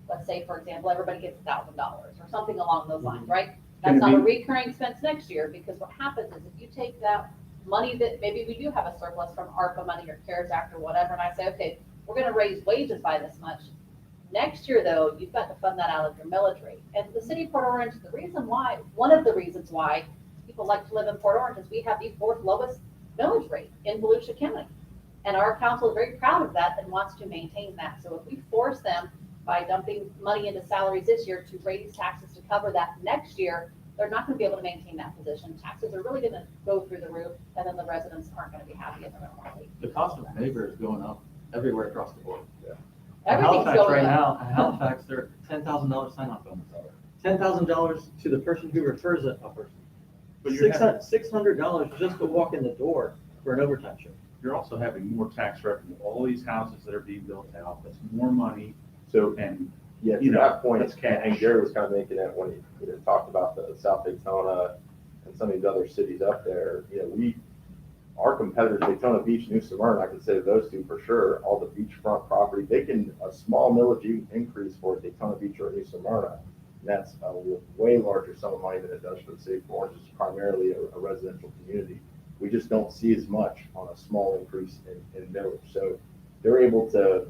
Let's say, for example, everybody gets $1,000 or something along those lines, right? Can That's it not a be- recurring expense next year, because what happens is if you take that money that maybe we do have a surplus from ARPA money or CARES Act or whatever, and I say, okay, we're gonna raise wages by this much. Next year, though, you've got to fund that out of your millage rate. And the city of Port Orange, one of the reasons why people like to live in Port Orange is we have the 4th lowest millage rate in Volusia County. And our council is very proud of that and wants to maintain that. So if we force them by dumping money into salaries this year to raise taxes to cover that next year, they're not gonna be able to maintain that position. Taxes are really gonna go through the roof, and then the residents aren't gonna be happy and they're gonna want to leave. The cost of labor is going up everywhere across the board. In Everything's Halifax going right up. now, in Halifax, they're $10,000 sign-off bonus. $10,000 to the person who refers a person. But you're $600 just to walk in the door for an overtime shift. You're also having more tax revenue, all these houses that are being built out, that's more money, So, and yeah, to You know, that point, that's cash. and Gary was kind of making it when he talked about the South Daytona and some of these other cities up there, our competitors, Daytona Beach, New Smyrna, I can say those two for sure, all the beachfront property, a small millage increase for Daytona Beach or New Smyrna, and that's a way larger sum of money than it does for the city of Orange, which is primarily a residential community. We just don't see as much on a small increase in millage. So they're able to,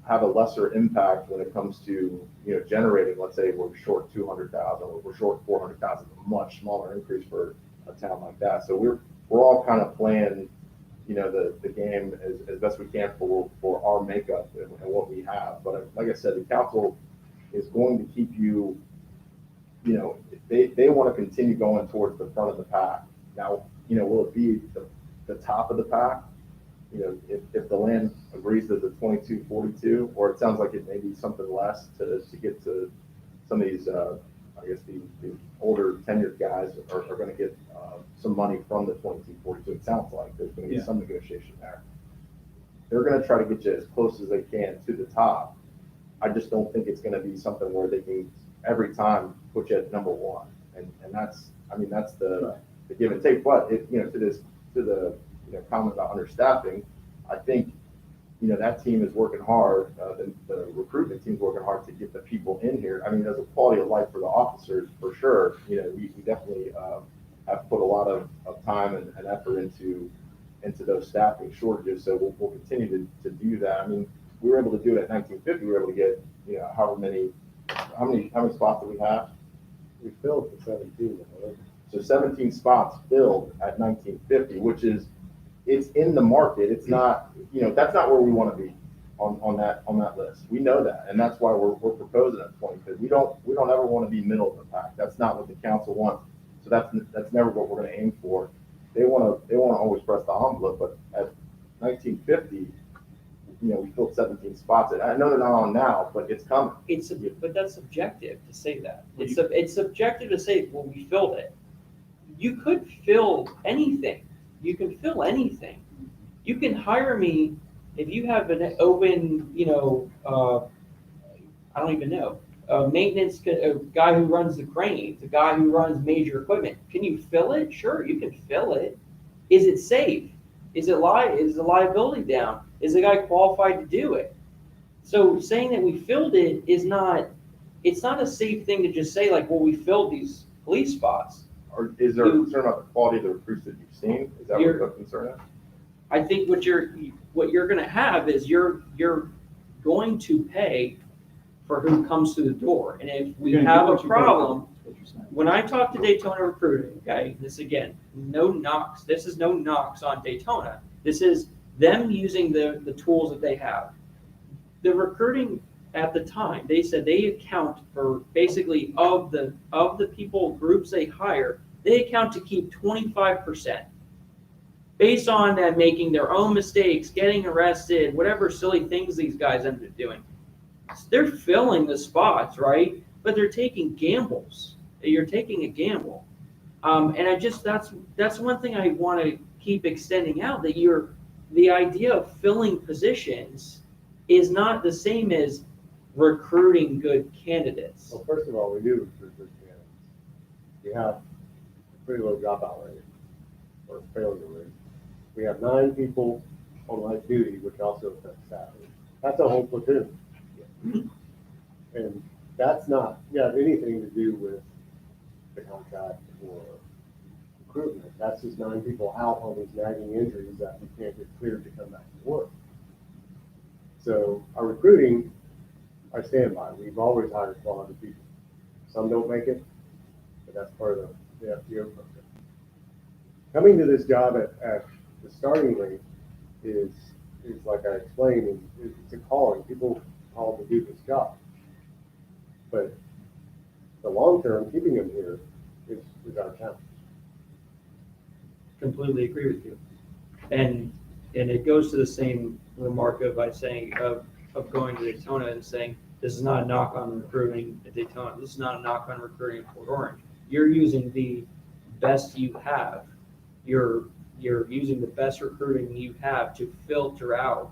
have a lesser impact when it comes to, generating, let's say we're short 200,000, or we're short 400,000, a much smaller increase for a town like that. So we're all kind of playing, the game as best we can for our makeup and what we have. But like I said, the council is going to keep you, they want to continue going towards the front of the pack. Now, will it be the top of the pack? If the land agrees to the 2242, or it sounds like it may be something less to get to some of these, I guess the older tenured guys are going to get some money from the 2242. It sounds like there's going to be some negotiation there. They're going to try to get you as close as they can to the top. I just don't think it's going to be something where they can every time put you at number one. And that's the give and take. But to the comment about understaffing, I think that team is working hard. The recruitment team's working hard to get the people in here. I mean, there's a quality of life for the officers for sure. We definitely have put a lot of time and effort into those staffing shortages. So we'll continue to do that. I mean, we were able to do it at 1950. We were able to get how many spots do we have? We filled the 17. So 17 spots filled at 1950, which is, it's in the market. It's not, that's not where we want to be on that list. We know that, and that's why we're proposing at 20, because we don't ever want to be middle of the pack. That's not what the council wants. So that's never what we're going to aim for. They want to always press the envelope, but at 1950, we filled 17 spots. I know they're not on now, but it's coming. But that's subjective to say that. It's subjective to say, well, we filled it. You could fill anything. You can fill anything. You can hire me if you have an open, I don't even know, maintenance, a guy who runs the cranes, a guy who runs major equipment. Can you fill it? Sure, you can fill it. Is it safe? Is the liability down? Is the guy qualified to do it? So saying that we filled it it's not a safe thing to just say like, well, we filled these police spots. Or is there a concern about the quality of the recruits that you've seen? Is that what the concern is? I think what you're going to have is you're going to pay for who comes to the door. And if we have a problem, when I talk to Daytona recruiting, okay, this again, no knocks. This is no knocks on Daytona. This is them using the tools that they have. The recruiting at the time, they said they account for basically of the people groups they hire, they account to keep 25%. Based on them making their own mistakes, getting arrested, whatever silly things these guys end up doing. They're filling the spots, right? But they're taking gambles. You're taking a gamble. And that's one thing I want to keep extending out, that the idea of filling positions is not the same as recruiting good candidates. Well, first of all, we do recruit good candidates. We have a pretty low dropout rate. failure rate. We have 9 people on light duty, which also affects salary. That's a whole platoon. And that's not got anything to do with the contract or recruitment. That's just 9 people out on these nagging injuries that we can't get cleared to come back to work. So our recruiting, I stand by. We've always hired quality people. Some don't make it, but that's part of the FTO program. Coming to this job at the starting rate is like I explained, it's a calling. People call to do this job. But the long term, keeping them here is our challenge. Completely agree with you. And it goes to the same remark of of going to Daytona and saying, this is not a knock on recruiting at Daytona. This is not a knock on recruiting at Port Orange. You're using the best you have. You're using the best recruiting you have to filter out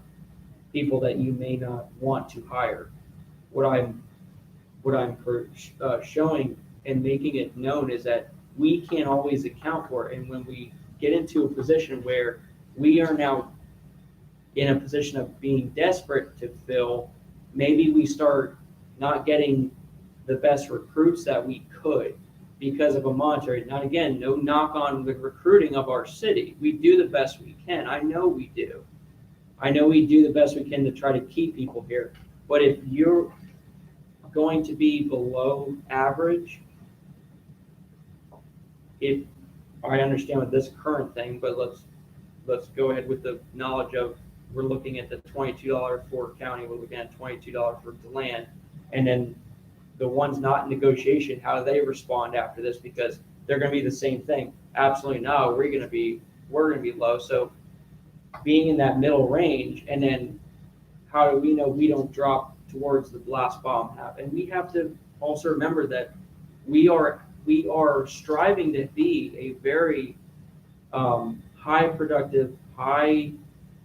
people that you may not want to hire. What I'm showing and making it known is that we can't always account for it. And when we get into a position where we are now in a position of being desperate to fill, maybe we start not getting the best recruits that we could because of a monetary. Now, again, no knock on the recruiting of our city. We do the best we can. I know we do. I know we do the best we can to try to keep people here. But if you're going to be below average, if I understand with this current thing, but let's go ahead with the knowledge of we're looking at the $22 for county, we're looking at $22 for DeLand, and then the ones not in negotiation, how do they respond after this? Because they're going to be the same thing. Absolutely no, we're going to be low. So being in that middle range, and then how do we know we don't drop towards the last bottom half? And we have to also remember that we are striving to be a very high productive, high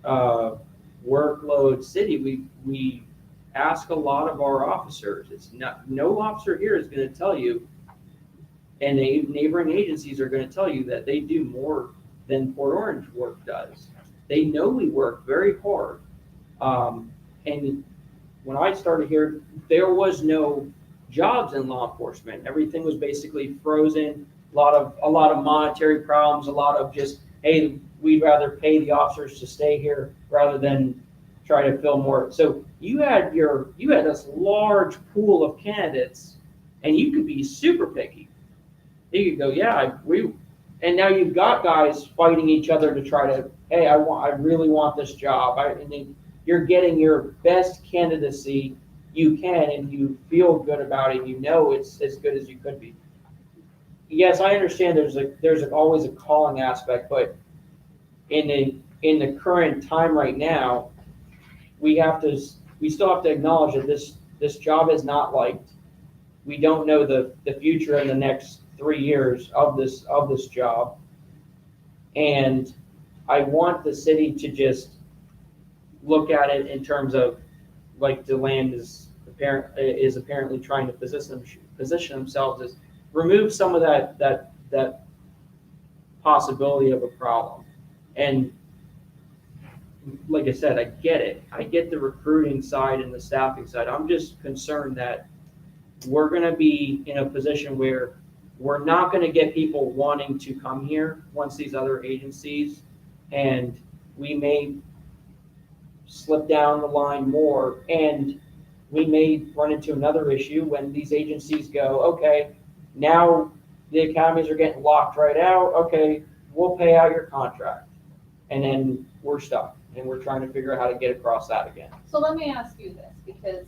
workload city. We ask a lot of our officers. It's not, no officer here is going to tell you, and the neighboring agencies are going to tell you that they do more than Port Orange work does. They know we work very hard. And when I started here, there was no jobs in law enforcement. Everything was basically frozen. A lot of monetary problems. A lot of just, hey, we'd rather pay the officers to stay here rather than try to fill more. So you had this large pool of candidates, and you could be super picky. You could go, and now you've got guys fighting each other to try to, hey, I really want this job. And then you're getting your best candidacy you can, and you feel good about it. You know it's as good as you could be. Yes, I understand there's always a calling aspect, but in the current time right now, we still have to acknowledge that this job is not liked. We don't know the future in the next 3 years of this job. And I want the city to just look at it in terms of, like DeLand is apparently trying to position themselves as remove some of that possibility of a problem. And like I said, I get it. I get the recruiting side and the staffing side. I'm just concerned that we're going to be in a position where we're not going to get people wanting to come here once these other agencies, and we may slip down the line more, and we may run into another issue when these agencies go, okay, now the academies are getting locked right out. Okay, we'll pay out your contract. And then we're stuck, and we're trying to figure out how to get across that again. So let me ask you this, because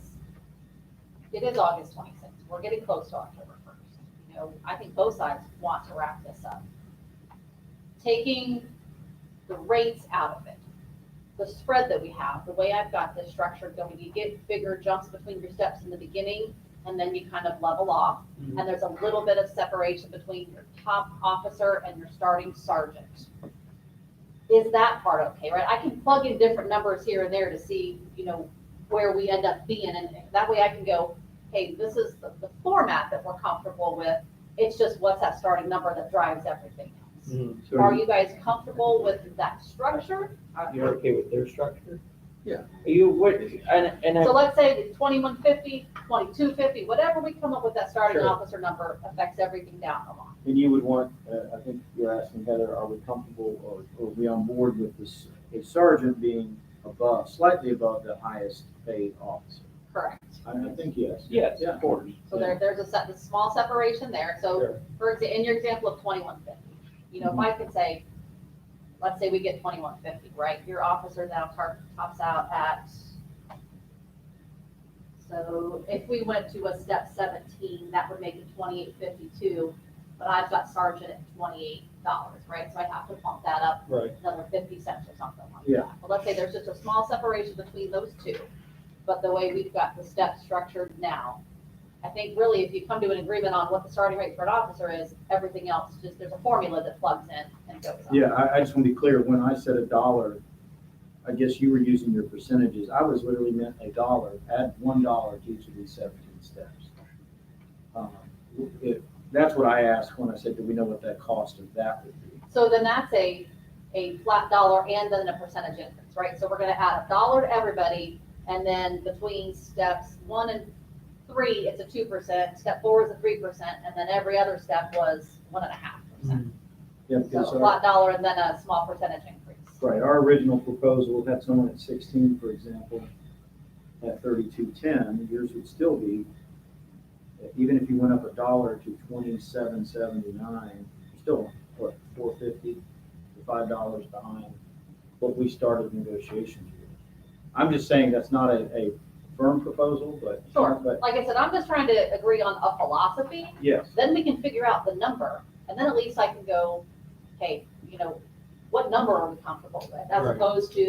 it is August 26th. We're getting close to October 1st. I think both sides want to wrap this up. Taking the rates out of it, the spread that we have, the way I've got this structured going, you get bigger jumps between your steps in the beginning, and then you kind of level off. Mm-hmm. And there's a little bit of separation between your top officer and your starting sergeant. Is that part okay, right? I can plug in different numbers here and there to see, where we end up being. And that way I can go, hey, this is the format that we're comfortable with. It's just what's that starting number that drives everything else. So Are you guys comfortable with that structure? You're okay with their structure? Yeah. You would, and So let's say 2150, 2250, whatever we come up with, that starting Sure. officer number affects everything down the line. And you would want, I think you're asking Heather, are we comfortable or are we on board with this, a sergeant being above, slightly above the highest paid officer? Correct. I think yes. Yes, Yeah. of course. So there's a small separation there. So Sure. in your example of 2150, you know, if I could say, let's say we get 2150, right? Your officer now tops out at, so if we went to a step 17, that would make it 2852, but I've got sergeant at $28, right? So I have to bump that up Right. another 50 cents or something like Yeah. that. But let's say there's just a small separation between those two, but the way we've got the step structured now, I think really if you come to an agreement on what the starting rate for an officer is, everything else, just there's a formula that plugs in and goes up. Yeah, I just want to be clear, when I said $1, I guess you were using your percentages. I was literally meant $1, add $1 to each of these 17 steps. That's what I asked when I said, do we know what that cost of that would be? So then that's a flat dollar and then a percentage increase, right? So we're gonna add $1 to everybody, and then between steps 1 and 3, it's a 2%, step 4 is a 3%, and then every other step was 1.5%. Yeah, So because a flat dollar and then a small percentage increase. right, our original proposal had someone at 16, for example, at 32.10, yours would still be, even if you went up $1 to 27.79, still, what, 450, $5 behind what we started negotiations with. I'm just saying that's not a firm proposal, but. Sure, But like I said, I'm just trying to agree on a philosophy, yes, then we can figure out the number, and then at least I can go, hey, you know, what number are we comfortable with? As Right. opposed to,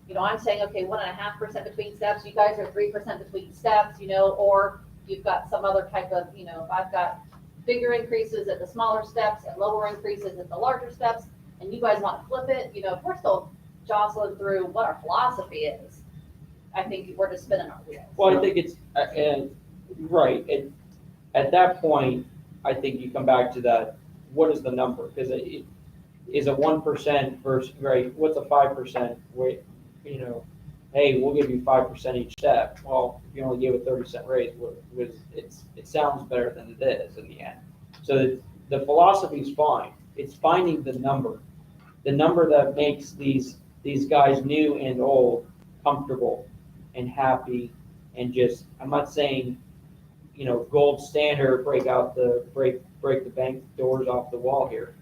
you know, I'm saying, okay, 1.5% between steps, you guys are 3% between steps, you know, or you've got some other type of, you know, if I've got bigger increases at the smaller steps and lower increases at the larger steps, and you guys want to flip it, you know, if we're still jostling through what our philosophy is, I think we're just spinning our wheels. Well, I think it's, and, right, and at that point, I think you come back to that, what is the number? Because it is a 1% versus, right, what's a 5% weight, you know, hey, we'll give you 5% each step. Well, if you only gave a 30-cent raise, it sounds better than it is in the end. So the philosophy is fine. It's finding the number that makes these guys new and old comfortable and happy, and just, I'm not saying, you know, gold standard, break the bank doors off the wall here.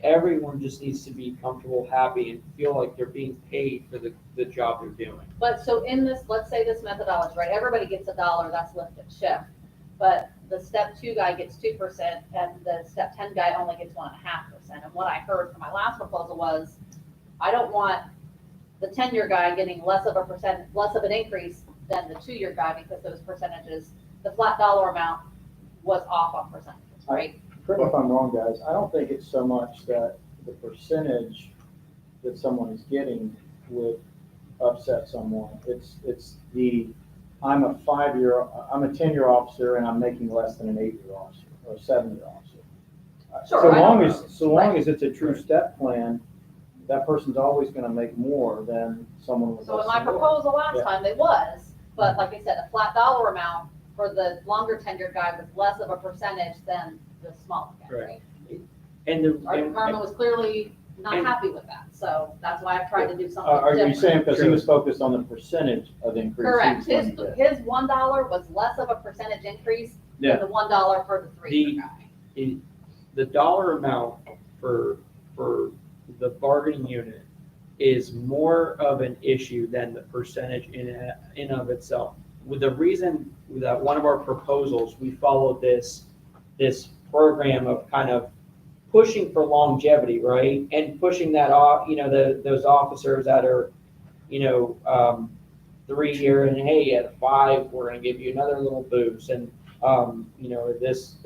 Everyone just needs to be comfortable, happy, and feel like they're being paid for the job they're doing. But so in this, let's say this methodology, right, everybody gets $1, that's lift and shift. But the step 2 guy gets 2% and the step 10 guy only gets 1.5%. And what I heard from my last proposal was, I don't want the 10-year guy getting less of an increase than the 2-year guy, because those percentages, the flat dollar amount was off on percentages, right? correct me if I'm wrong, guys, I don't think it's so much that the percentage that someone is getting would upset someone. It's I'm a 10-year officer and I'm making less than an 8-year officer or a 7-year officer. Sure, So I long know. as it's a true step plan, that person's always gonna make more than someone with So in less my than that. proposal last Yeah. time, it was, but like I said, a flat dollar amount for the longer tenured guy was less of a percentage than the smaller guy, Right. right? And Our department was clearly not and- happy with that, so that's why I've tried to do something Are you different. saying because he Sure. was focused on the percentage of increase? he Correct, was his, going to get? his $1 was less of a percentage increase Yeah. than the $1 for the 3-year guy. the dollar amount for the bargaining unit is more of an issue than the percentage in of itself. With the reason that one of our proposals, we followed this program of kind of pushing for longevity, right? And pushing that off, you know, those officers that are, you know, 3-year, and hey, at 5, we're gonna give you another little boost. And you know, this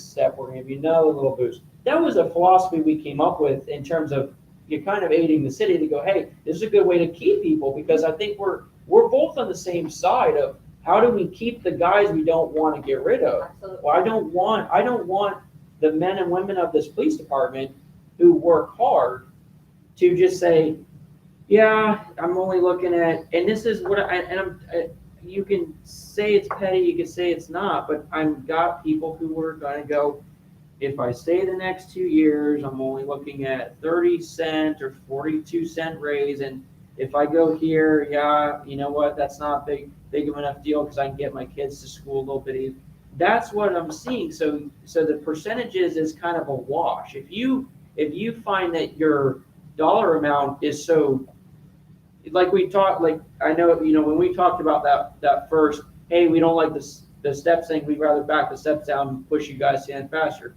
step, we're gonna give you another little boost. That was a philosophy we came up with in terms of you're kind of aiding the city to go, hey, this is a good way to keep people, because I think we're both on the same side of how do we keep the guys we don't want to get rid of. Absolutely. Well, I don't want the men and women of this police department who work hard to just say, yeah, I'm only looking at, and this is what you can say it's petty, you can say it's not, but I've got people who are gonna go, if I stay the next 2 years, I'm only looking at 30 cent or 42 cent raise, and if I go here, yeah, you know what, that's not big of enough deal because I can get my kids to school a little bit easier. That's what I'm seeing. So the percentages is kind of a wash. If you find that your dollar amount is so, like we talked, like I know, when we talked about that first, hey, we don't like the steps thing, we'd rather back the steps down and push you guys in faster.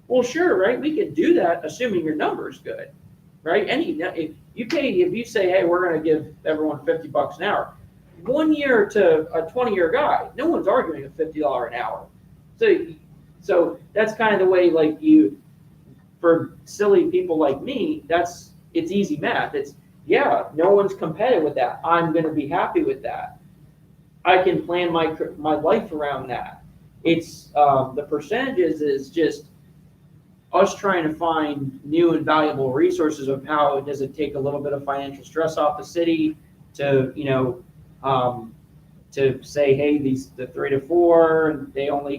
Well, sure, right? We could do that, assuming your number's good, right? If you say, hey, we're going to give everyone $50 an hour, 1 year to a 20-year guy, no one's arguing a $50 an hour. So that's kind of the way, like for silly people like me, it's easy math. It's, yeah, no one's competitive with that. I'm going to be happy with that. I can plan my life around that. It's the percentages is just us trying to find new and valuable resources of how does it take a little bit of financial stress off the city to, to say, hey, the 3 to 4, they only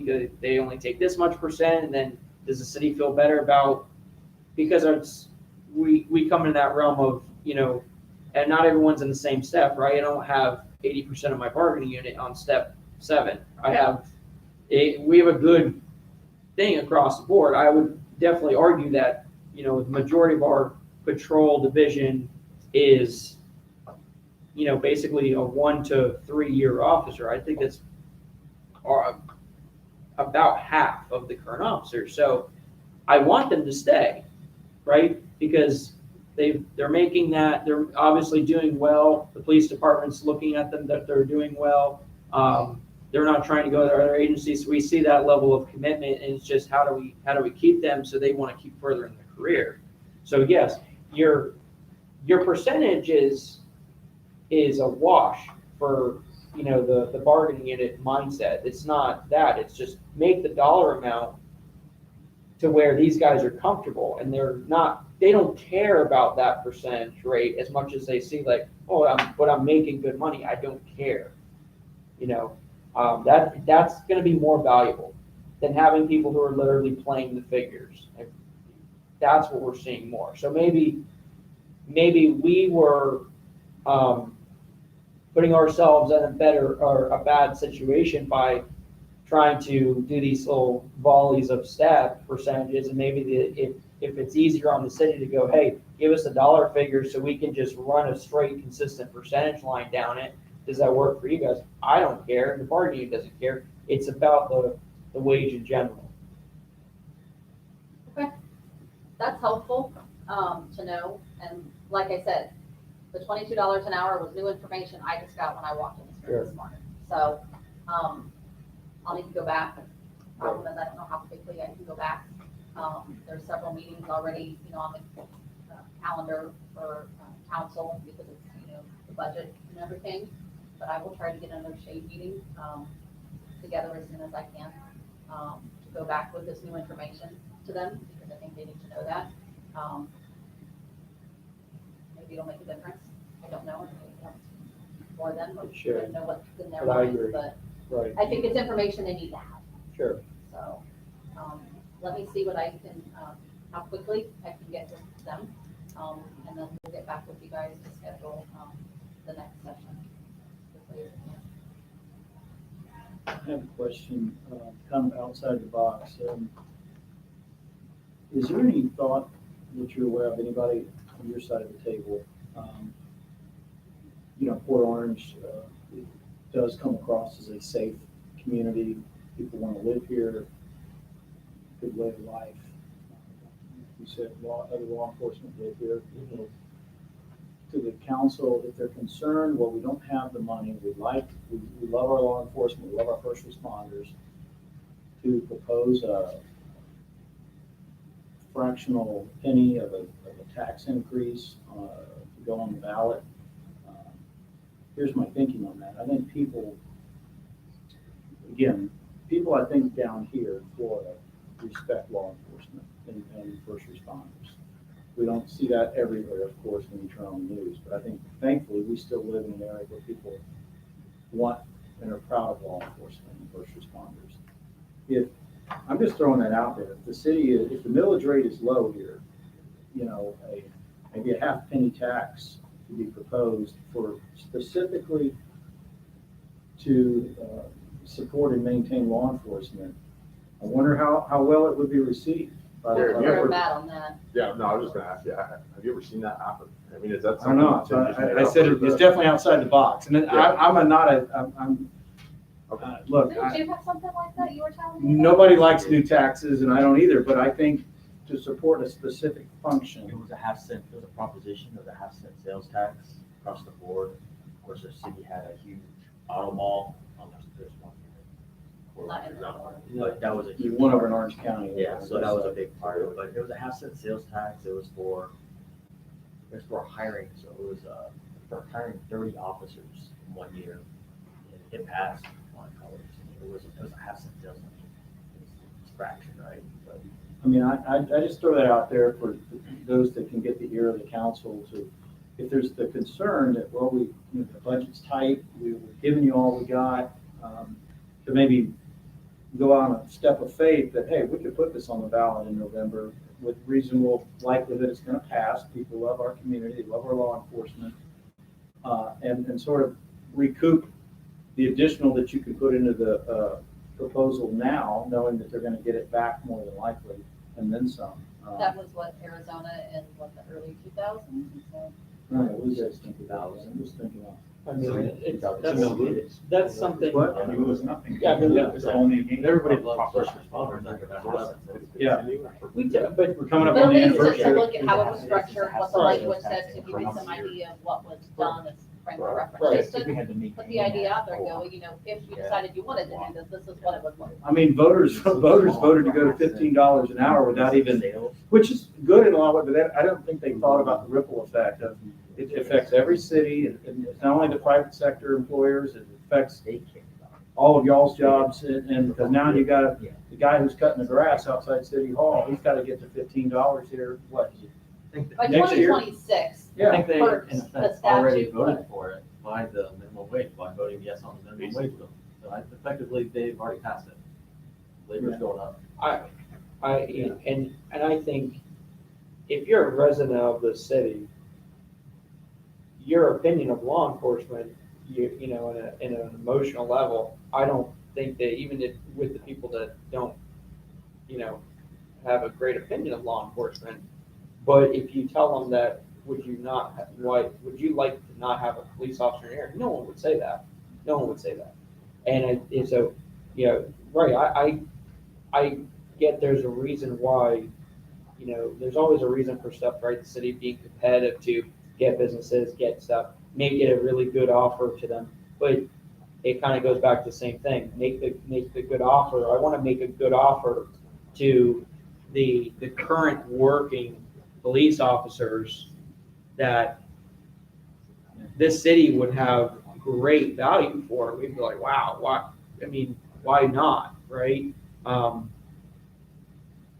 take this much percent, and then does the city feel better about, because we come into that realm of, and not everyone's in the same step, right? I don't have 80% of my bargaining unit on step 7. We have a good thing across the board. I would definitely argue that, the majority of our patrol division is, basically a 1 to 3 year officer. I think that's about half of the current officers. So I want them to stay, right? Because they're making that, they're obviously doing well. The police department's looking at them that they're doing well. They're not trying to go to other agencies. So we see that level of commitment, and it's just how do we keep them so they want to keep further in their career. So yes, your percentage is a wash for the bargaining unit mindset. It's not that. It's just make the dollar amount to where these guys are comfortable, and they don't care about that percentage rate as much as they see like, oh, I'm making good money. I don't care. That's going to be more valuable than having people who are literally playing the figures. That's what we're seeing more. So maybe we were putting ourselves in a better or a bad situation by trying to do these little volleys of step percentages, and maybe if it's easier on the city to go, hey, give us a dollar figure so we can just run a straight consistent percentage line down it. Does that work for you guys? I don't care. The bargaining doesn't care. It's about the wage in general. Okay, that's helpful to know. And like I said, the $22 an hour was new information I just got when I walked in this room this morning. So I'll need to go back. Problem is I don't know how quickly I can go back. There's several meetings already, on the calendar for council because it's, the budget and everything. But I will try to get another shade meeting together as soon as I can to go back with this new information to them because I think they need to know that. Maybe it'll make a difference. I don't know. For them, Sure. I don't know what's in their But I minds, agree. but Right. I think it's information they need to have. Sure. So let me see what I can, how quickly I can get with them. And then we'll get back with you guys to schedule the next session. I have a question, kind of outside the box. Is there any thought that you're aware of, anybody on your side of the table? Port Orange does come across as a safe community. People want to live here, good way of life. You said other law enforcement live here. To the council, if they're concerned, well, we don't have the money, we love our law enforcement, we love our first responders, to propose a fractional penny of a tax increase to go on the ballot. Here's my thinking on that. I think people I think down here in Florida respect law enforcement and first responders. We don't see that everywhere, of course, when you turn on the news, but I think thankfully, we still live in an area where people want and are proud of law enforcement and first responders. If, I'm just throwing that out there, if the city, if the millage rate is low here, you know, maybe a half penny tax to be proposed for specifically to support and maintain law enforcement, I wonder how well it would be received. We're bad on that. Yeah, no, I was just gonna ask you, have you ever seen that happen? I mean, is that I don't something? know, that Tim just made I up, said or it's is that- definitely outside the box, and then Yeah. I'm, Okay. look, Didn't you have something like that you were telling me? about? nobody likes new taxes, and I don't either, but I think to support a specific It function, was a half cent, it was a proposition, it was a half cent sales tax across the board. Of course, the city had a huge auto mall, there's one here. Not in that one. But that was a you huge. won over in Orange County. Yeah, so that was a big part of it, but it was a half cent sales tax, it was for hiring, so it was, for hiring 30 officers in 1 year. And it passed on colors, it was a half cent sales tax. It's a fraction, right? But I mean, I just throw that out there for those that can get the ear of the council to, if there's the concern that, well, the budget's tight, we've given you all we got, to maybe go on a step of faith that, hey, we could put this on the ballot in November with reasonable likelihood it's gonna pass. People love our community, they love our law enforcement, and sort of recoup the additional that you can put into the proposal now, knowing that they're gonna get it back more than likely, and then some. That was what Arizona in the early 2000s, you said? I don't know, what do you guys think about it? I'm just thinking of. I mean, it's- that's something. What? I mean, it was nothing. Yeah, I mean, It was only. Everybody loves first responders after that happens. Yeah. But We're coming up But on at the least just anniversary. to look at how it was structured, what the language said, to give you some idea of what was done as frame of reference. Right. Just to put the idea out there, go, you know, if you decided you wanted to do this, this is what it would look like. I mean, voters voted to go to $15 an hour without even, which is good in a lot of ways, but I don't think they thought about the ripple effect of, it affects every city, and it's not only the private sector employers, it affects all of y'all's jobs, and because now you got the guy who's cutting the grass outside City Hall, he's gotta get to $15 here, what? By Next year? 2026, I think they, per in the effect, already statute, voted but- for it by the minimum wage, by voting yes on the minimum wage bill. So effectively, they've already passed it. Labor's going up. and I think if you're a resident of the city, your opinion of law enforcement, you know, in an emotional level, I don't think that even if with the people that don't, you know, have a great opinion of law enforcement, but if you tell them that, would you like to not have a police officer here? No one would say that. No one would say that. And so, you know, right, I get there's a reason why, you know, there's always a reason for stuff, right? The city being competitive to get businesses, get stuff, make it a really good offer to them. But it kind of goes back to the same thing. Make the good offer. I want to make a good offer to the current working police officers that this city would have great value for. We'd be like, wow, why? I mean, why not, right?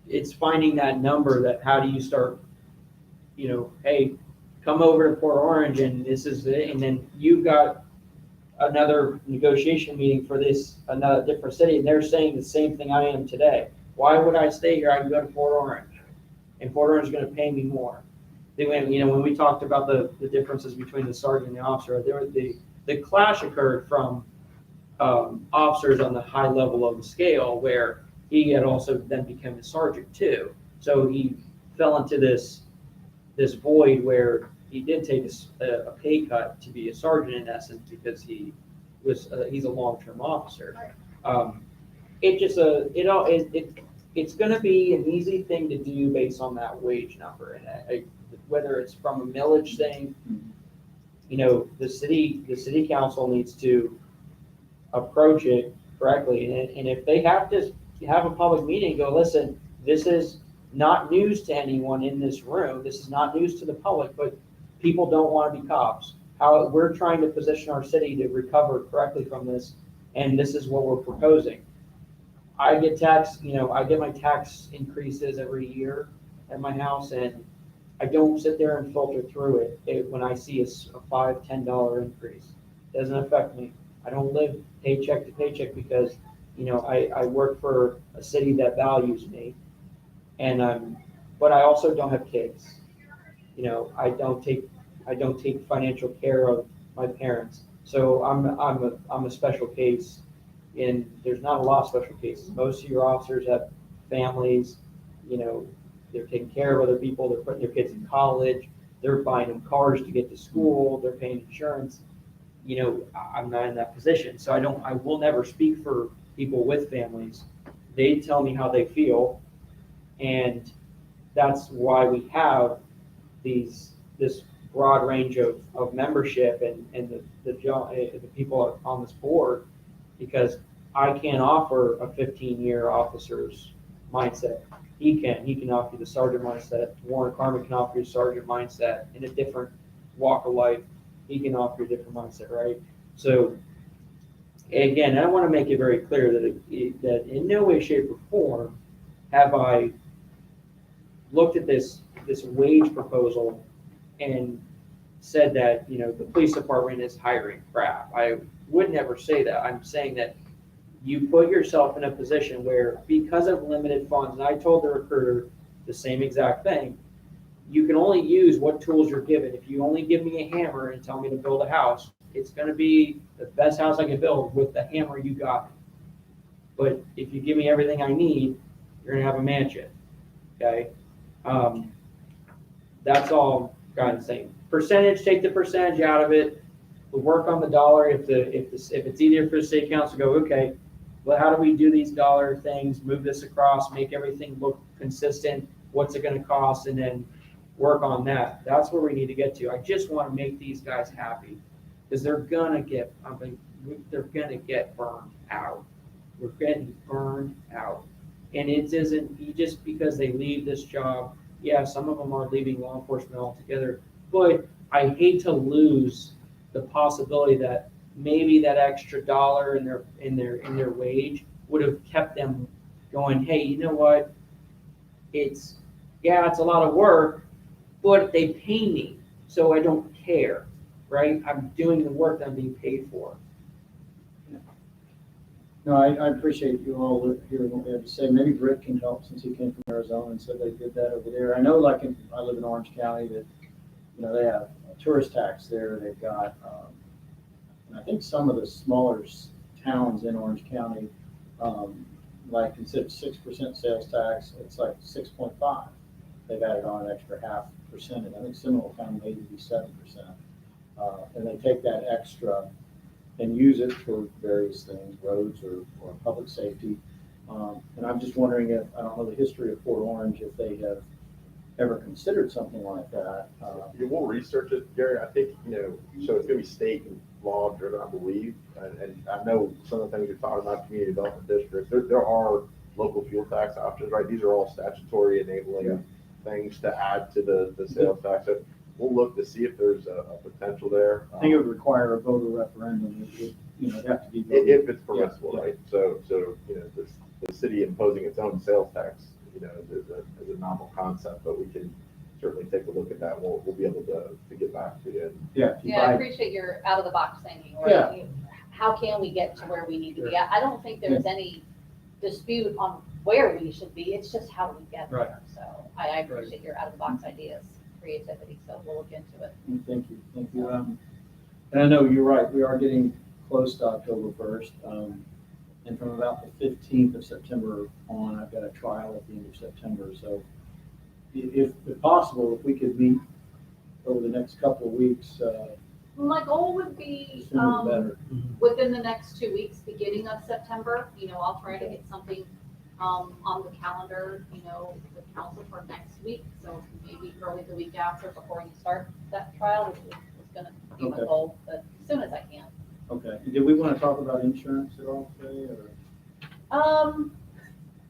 It's finding that number that how do you start, you know, hey, come over to Port Orange and this is it, and then you've got another negotiation meeting for this, another different city, and they're saying the same thing I am today. Why would I stay here? I can go to Port Orange, and Port Orange is going to pay me more. They went, you know, when we talked about the differences between the sergeant and the officer, the clash occurred from officers on the high level of the scale, where he had also then become a sergeant too. So he fell into this void where he did take a pay cut to be a sergeant in essence, because he's a long-term officer. It's going to be an easy thing to do based on that wage number, and whether it's from a millage thing, you know, the city council needs to approach it correctly, and if they have to have a public meeting and go, listen, this is not news to anyone in this room, this is not news to the public, but people don't want to be cops. How we're trying to position our city to recover correctly from this, and this is what we're proposing. I get my tax increases every year at my house, and I don't sit there and filter through it when I see a $5, $10 increase. Doesn't affect me. I don't live paycheck to paycheck because, I work for a city that values me. But I also don't have kids. I don't take financial care of my parents. So I'm a special case, and there's not a lot of special cases. Most of your officers have families, they're taking care of other people, they're putting their kids in college, they're buying them cars to get to school, they're paying insurance. I'm not in that position, so I will never speak for people with families. They tell me how they feel, and that's why we have this broad range of membership and the people on this board, because I can't offer a 15-year officer's mindset. He can offer you the sergeant mindset. Warren Carmen can offer you sergeant mindset in a different walk of life. He can offer you a different mindset, right? So again, I want to make it very clear that in no way, shape, or form have I looked at this wage proposal and said that, the police department is hiring crap. I would never say that. I'm saying that you put yourself in a position where, because of limited funds, and I told the recruiter the same exact thing, you can only use what tools you're given. If you only give me a hammer and tell me to build a house, it's going to be the best house I can build with the hammer you got me. But if you give me everything I need, you're going to have a mansion. Okay? That's all kind of saying. Percentage, take the percentage out of it. We'll work on the dollar. If it's easier for the city council to go, okay, well, how do we do these dollar things? Move this across, make everything look consistent. What's it going to cost? And then work on that. That's where we need to get to. I just want to make these guys happy, because they're gonna get burned out. We're getting burned out, and it isn't just because they leave this job. Yeah, some of them are leaving law enforcement altogether, but I hate to lose the possibility that maybe that extra dollar in their wage would have kept them going. Hey, you know what? It's a lot of work, but they pay me, so I don't care, right? I'm doing the work that I'm being paid for. No, I appreciate you all hearing what we have to say. Maybe Rick can help, since he came from Arizona and said they did that over there. I know, I live in Orange County, that, they have a tourist tax there. They've got, and I think some of the smaller towns in Orange County, instead of 6% sales tax, it's like 6.5. They've added on an extra 0.5%. I think Seminole County may be 7%. And they take that extra and use it for various things, roads or public safety. And I'm just wondering if, I don't know the history of Fort Orange, if they have ever considered something like that. We'll research it, Gary. I think, so it's gonna be state law driven, I believe. And I know some of the things you're talking about, community development districts, there are local fuel tax options, right? These are all statutory enabling things to add to the sales tax. So we'll look to see if there's a potential there. I think it would require a voter referendum. It'd have to be voted. If it's permissible, Yeah. right? So the city imposing its own sales tax, is a novel concept, but we can certainly take a look at that. We'll be able to get back to you. Yeah. I appreciate your out of the box thinking, or Yeah. How can we get to where we need to be? I don't think there's any dispute on where we should be. It's just how we get Right. there. So I appreciate your out of the box ideas, creativity. So we'll look into it. Thank you. And I know you're right. We are getting close to October 1st. And from about the 15th of September on, I've got a trial at the end of September. So if possible, if we could meet over the next couple of weeks, My goal would be sooner the better. within the next 2 weeks, beginning of September. I'll try to get something on the calendar, the council for next week. So maybe early the week after, before you start that trial, which is going to be my Okay. goal, but as soon as I can. Okay. Did we want to talk about insurance at all today, or?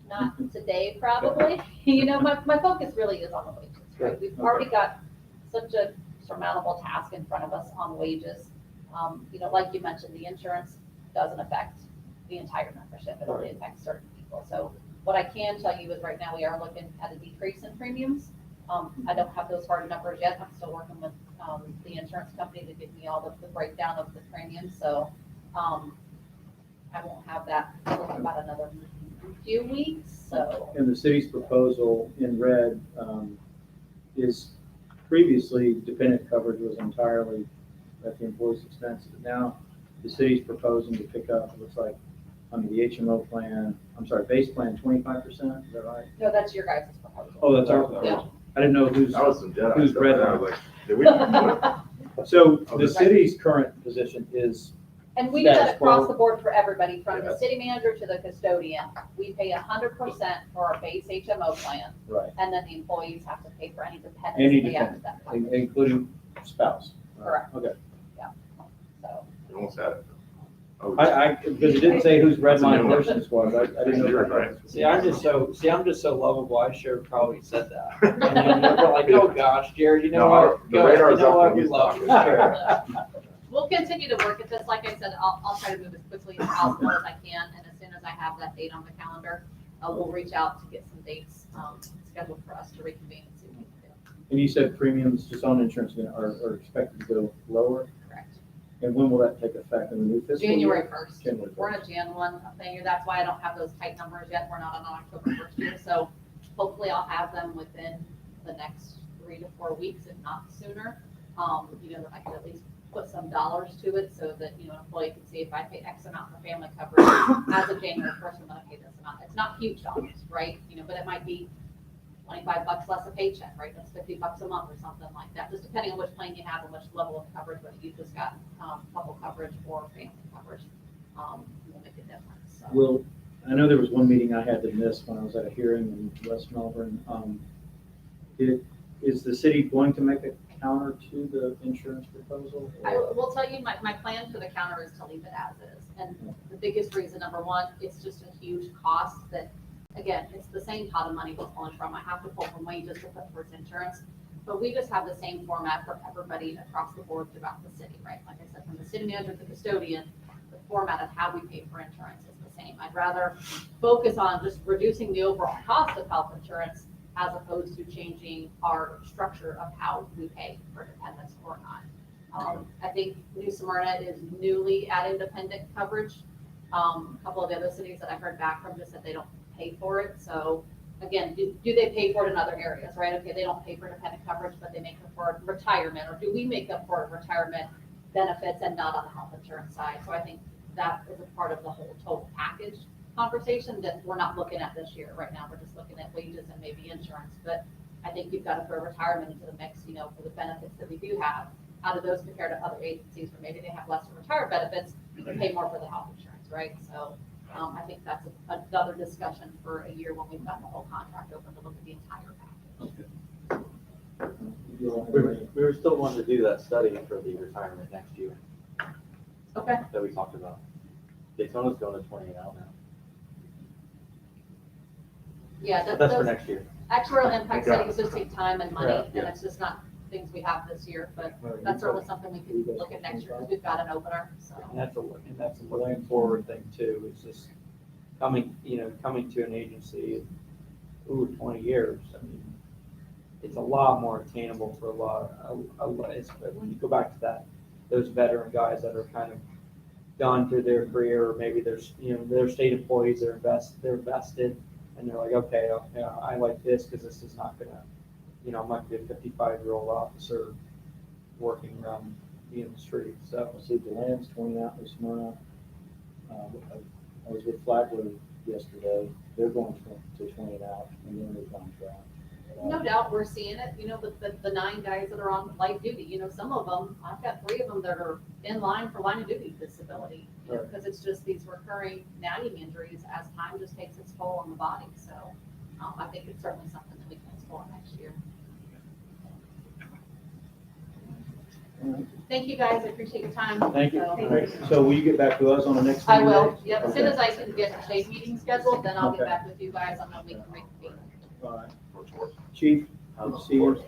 Not today, probably. My focus really is on the wages, right? We've already got such a surmountable task in front of us on wages. Like you mentioned, the insurance doesn't affect the entire membership. It only affects certain people. So what I can tell you is right now we are looking at a decrease in premiums. I don't have those hard numbers yet. I'm still working with, the insurance company to give me all the breakdown of the premium, so, I won't have that until about another few weeks, so. And the city's proposal in red is previously dependent coverage was entirely at the employee's expense. But now the city's proposing to pick up, it looks like, under the HMO plan, I'm sorry, base plan 25%, is that right? No, that's your guys' proposal. Oh, that's our proposal. I didn't know who's, That was some Jedi who's stuff. red I line? was like, did we? So the city's current position is, And we do that Status quo. across the board for everybody, from the Yes. city manager to the custodian. We pay 100% for our base HMO plan, right, and then the employees have to pay for any dependents Any they have dependent. at that point. including spouse. Correct. Okay. So, You almost had it. Oh, Because it didn't say whose red That's a new line one. person was, I didn't know. You're right. See, I'm just so lovable, I should have probably said that. And then they're like, oh gosh, Jared, you know No, what? the radar's You know up what? when We he's love you. talking. we'll continue to work at this. Like I said, I'll try to move as quickly as possible as I can, and as soon as I have that date on the calendar, we'll reach out to get some dates, scheduled for us to reconvene and see what we can do. And you said premiums just on insurance are expected to go lower, Correct. and when will that take effect, in the new fiscal year? January 1st. January We're in 1st. a Jan 1 thing, that's why I don't have those tight numbers yet. We're not on October 1st yet, so hopefully I'll have them within the next 3 to 4 weeks, if not sooner. That I can at least put some dollars to it so that, an employee can see if I pay X amount for family coverage, as of January 1st, I'm gonna pay this amount. It's not huge dollars, right? But it might be $25 less a paycheck, right? That's $50 a month or something like that, just depending on which plan you have and which level of coverage, whether you just got, couple coverage or family coverage, will make a difference, so. Will, I know there was one meeting I had to miss when I was at a hearing in West Melbourne. Is the city going to make a counter to the insurance proposal? I will tell you, my plan for the counter is to leave it as is. And the biggest reason, number one, it's just a huge cost that, again, it's the same pot of money we're pulling from. I have to pull from wages to put towards insurance. But we just have the same format for everybody across the board throughout the city, right? Like I said, from the city manager to the custodian, the format of how we pay for insurance is the same. I'd rather focus on just reducing the overall cost of health insurance as opposed to changing our structure of how we pay for dependents or not. I think New Smyrna is newly adding dependent coverage. A couple of the other cities that I heard back from just said they don't pay for it. So again, do they pay for it in other areas, right? Okay, they don't pay for dependent coverage, but they make up for retirement, or do we make up for retirement benefits and not on the health insurance side? So I think that is a part of the whole total package conversation that we're not looking at this year. Right now, we're just looking at wages and maybe insurance, but I think you've got to throw retirement into the mix, for the benefits that we do have. How do those compare to other agencies where maybe they have less retired benefits, but pay more for the health insurance, right? So I think that's another discussion for a year when we've got the whole contract open to look at the entire package. We were still wanting to do that study for the retirement next year Okay. that we talked about. Daytona's going to 28 out now. Yeah, But that's for those next year. actuarial impact studies just take time and money, Yeah. and it's just not things we have this year, but that's certainly something we can look at next year because we've got an opener, so. And that's a looking forward thing too, is just coming to an agency, 20 years. I mean, it's a lot more attainable for a lot, when you go back to those veteran guys that are kind of gone through their career, or maybe they're state employees, they're vested, and they're like, okay, I like this because this is not gonna, I'm not gonna be a 55-year-old officer working around the street, so. I see Deland's 20 out in Smyrna. I was with Flagler yesterday. They're going to 20 out in their new contract. No doubt, we're seeing it, with the 9 guys that are on light duty, some of them, I've got 3 of them that are in line for line of duty disability. Because it's just these recurring nagging injuries as time just takes its toll on the body, so I think it's certainly something that we can explore next year. All right. Thank you, guys, I appreciate your time. Thank you. So- All right. So will you get back to us on the next? I meeting will, day? yep, as soon as I can get a state meeting scheduled, then I'll get Okay. back with you guys on when we can reconvene. All right. Chief, good to see you.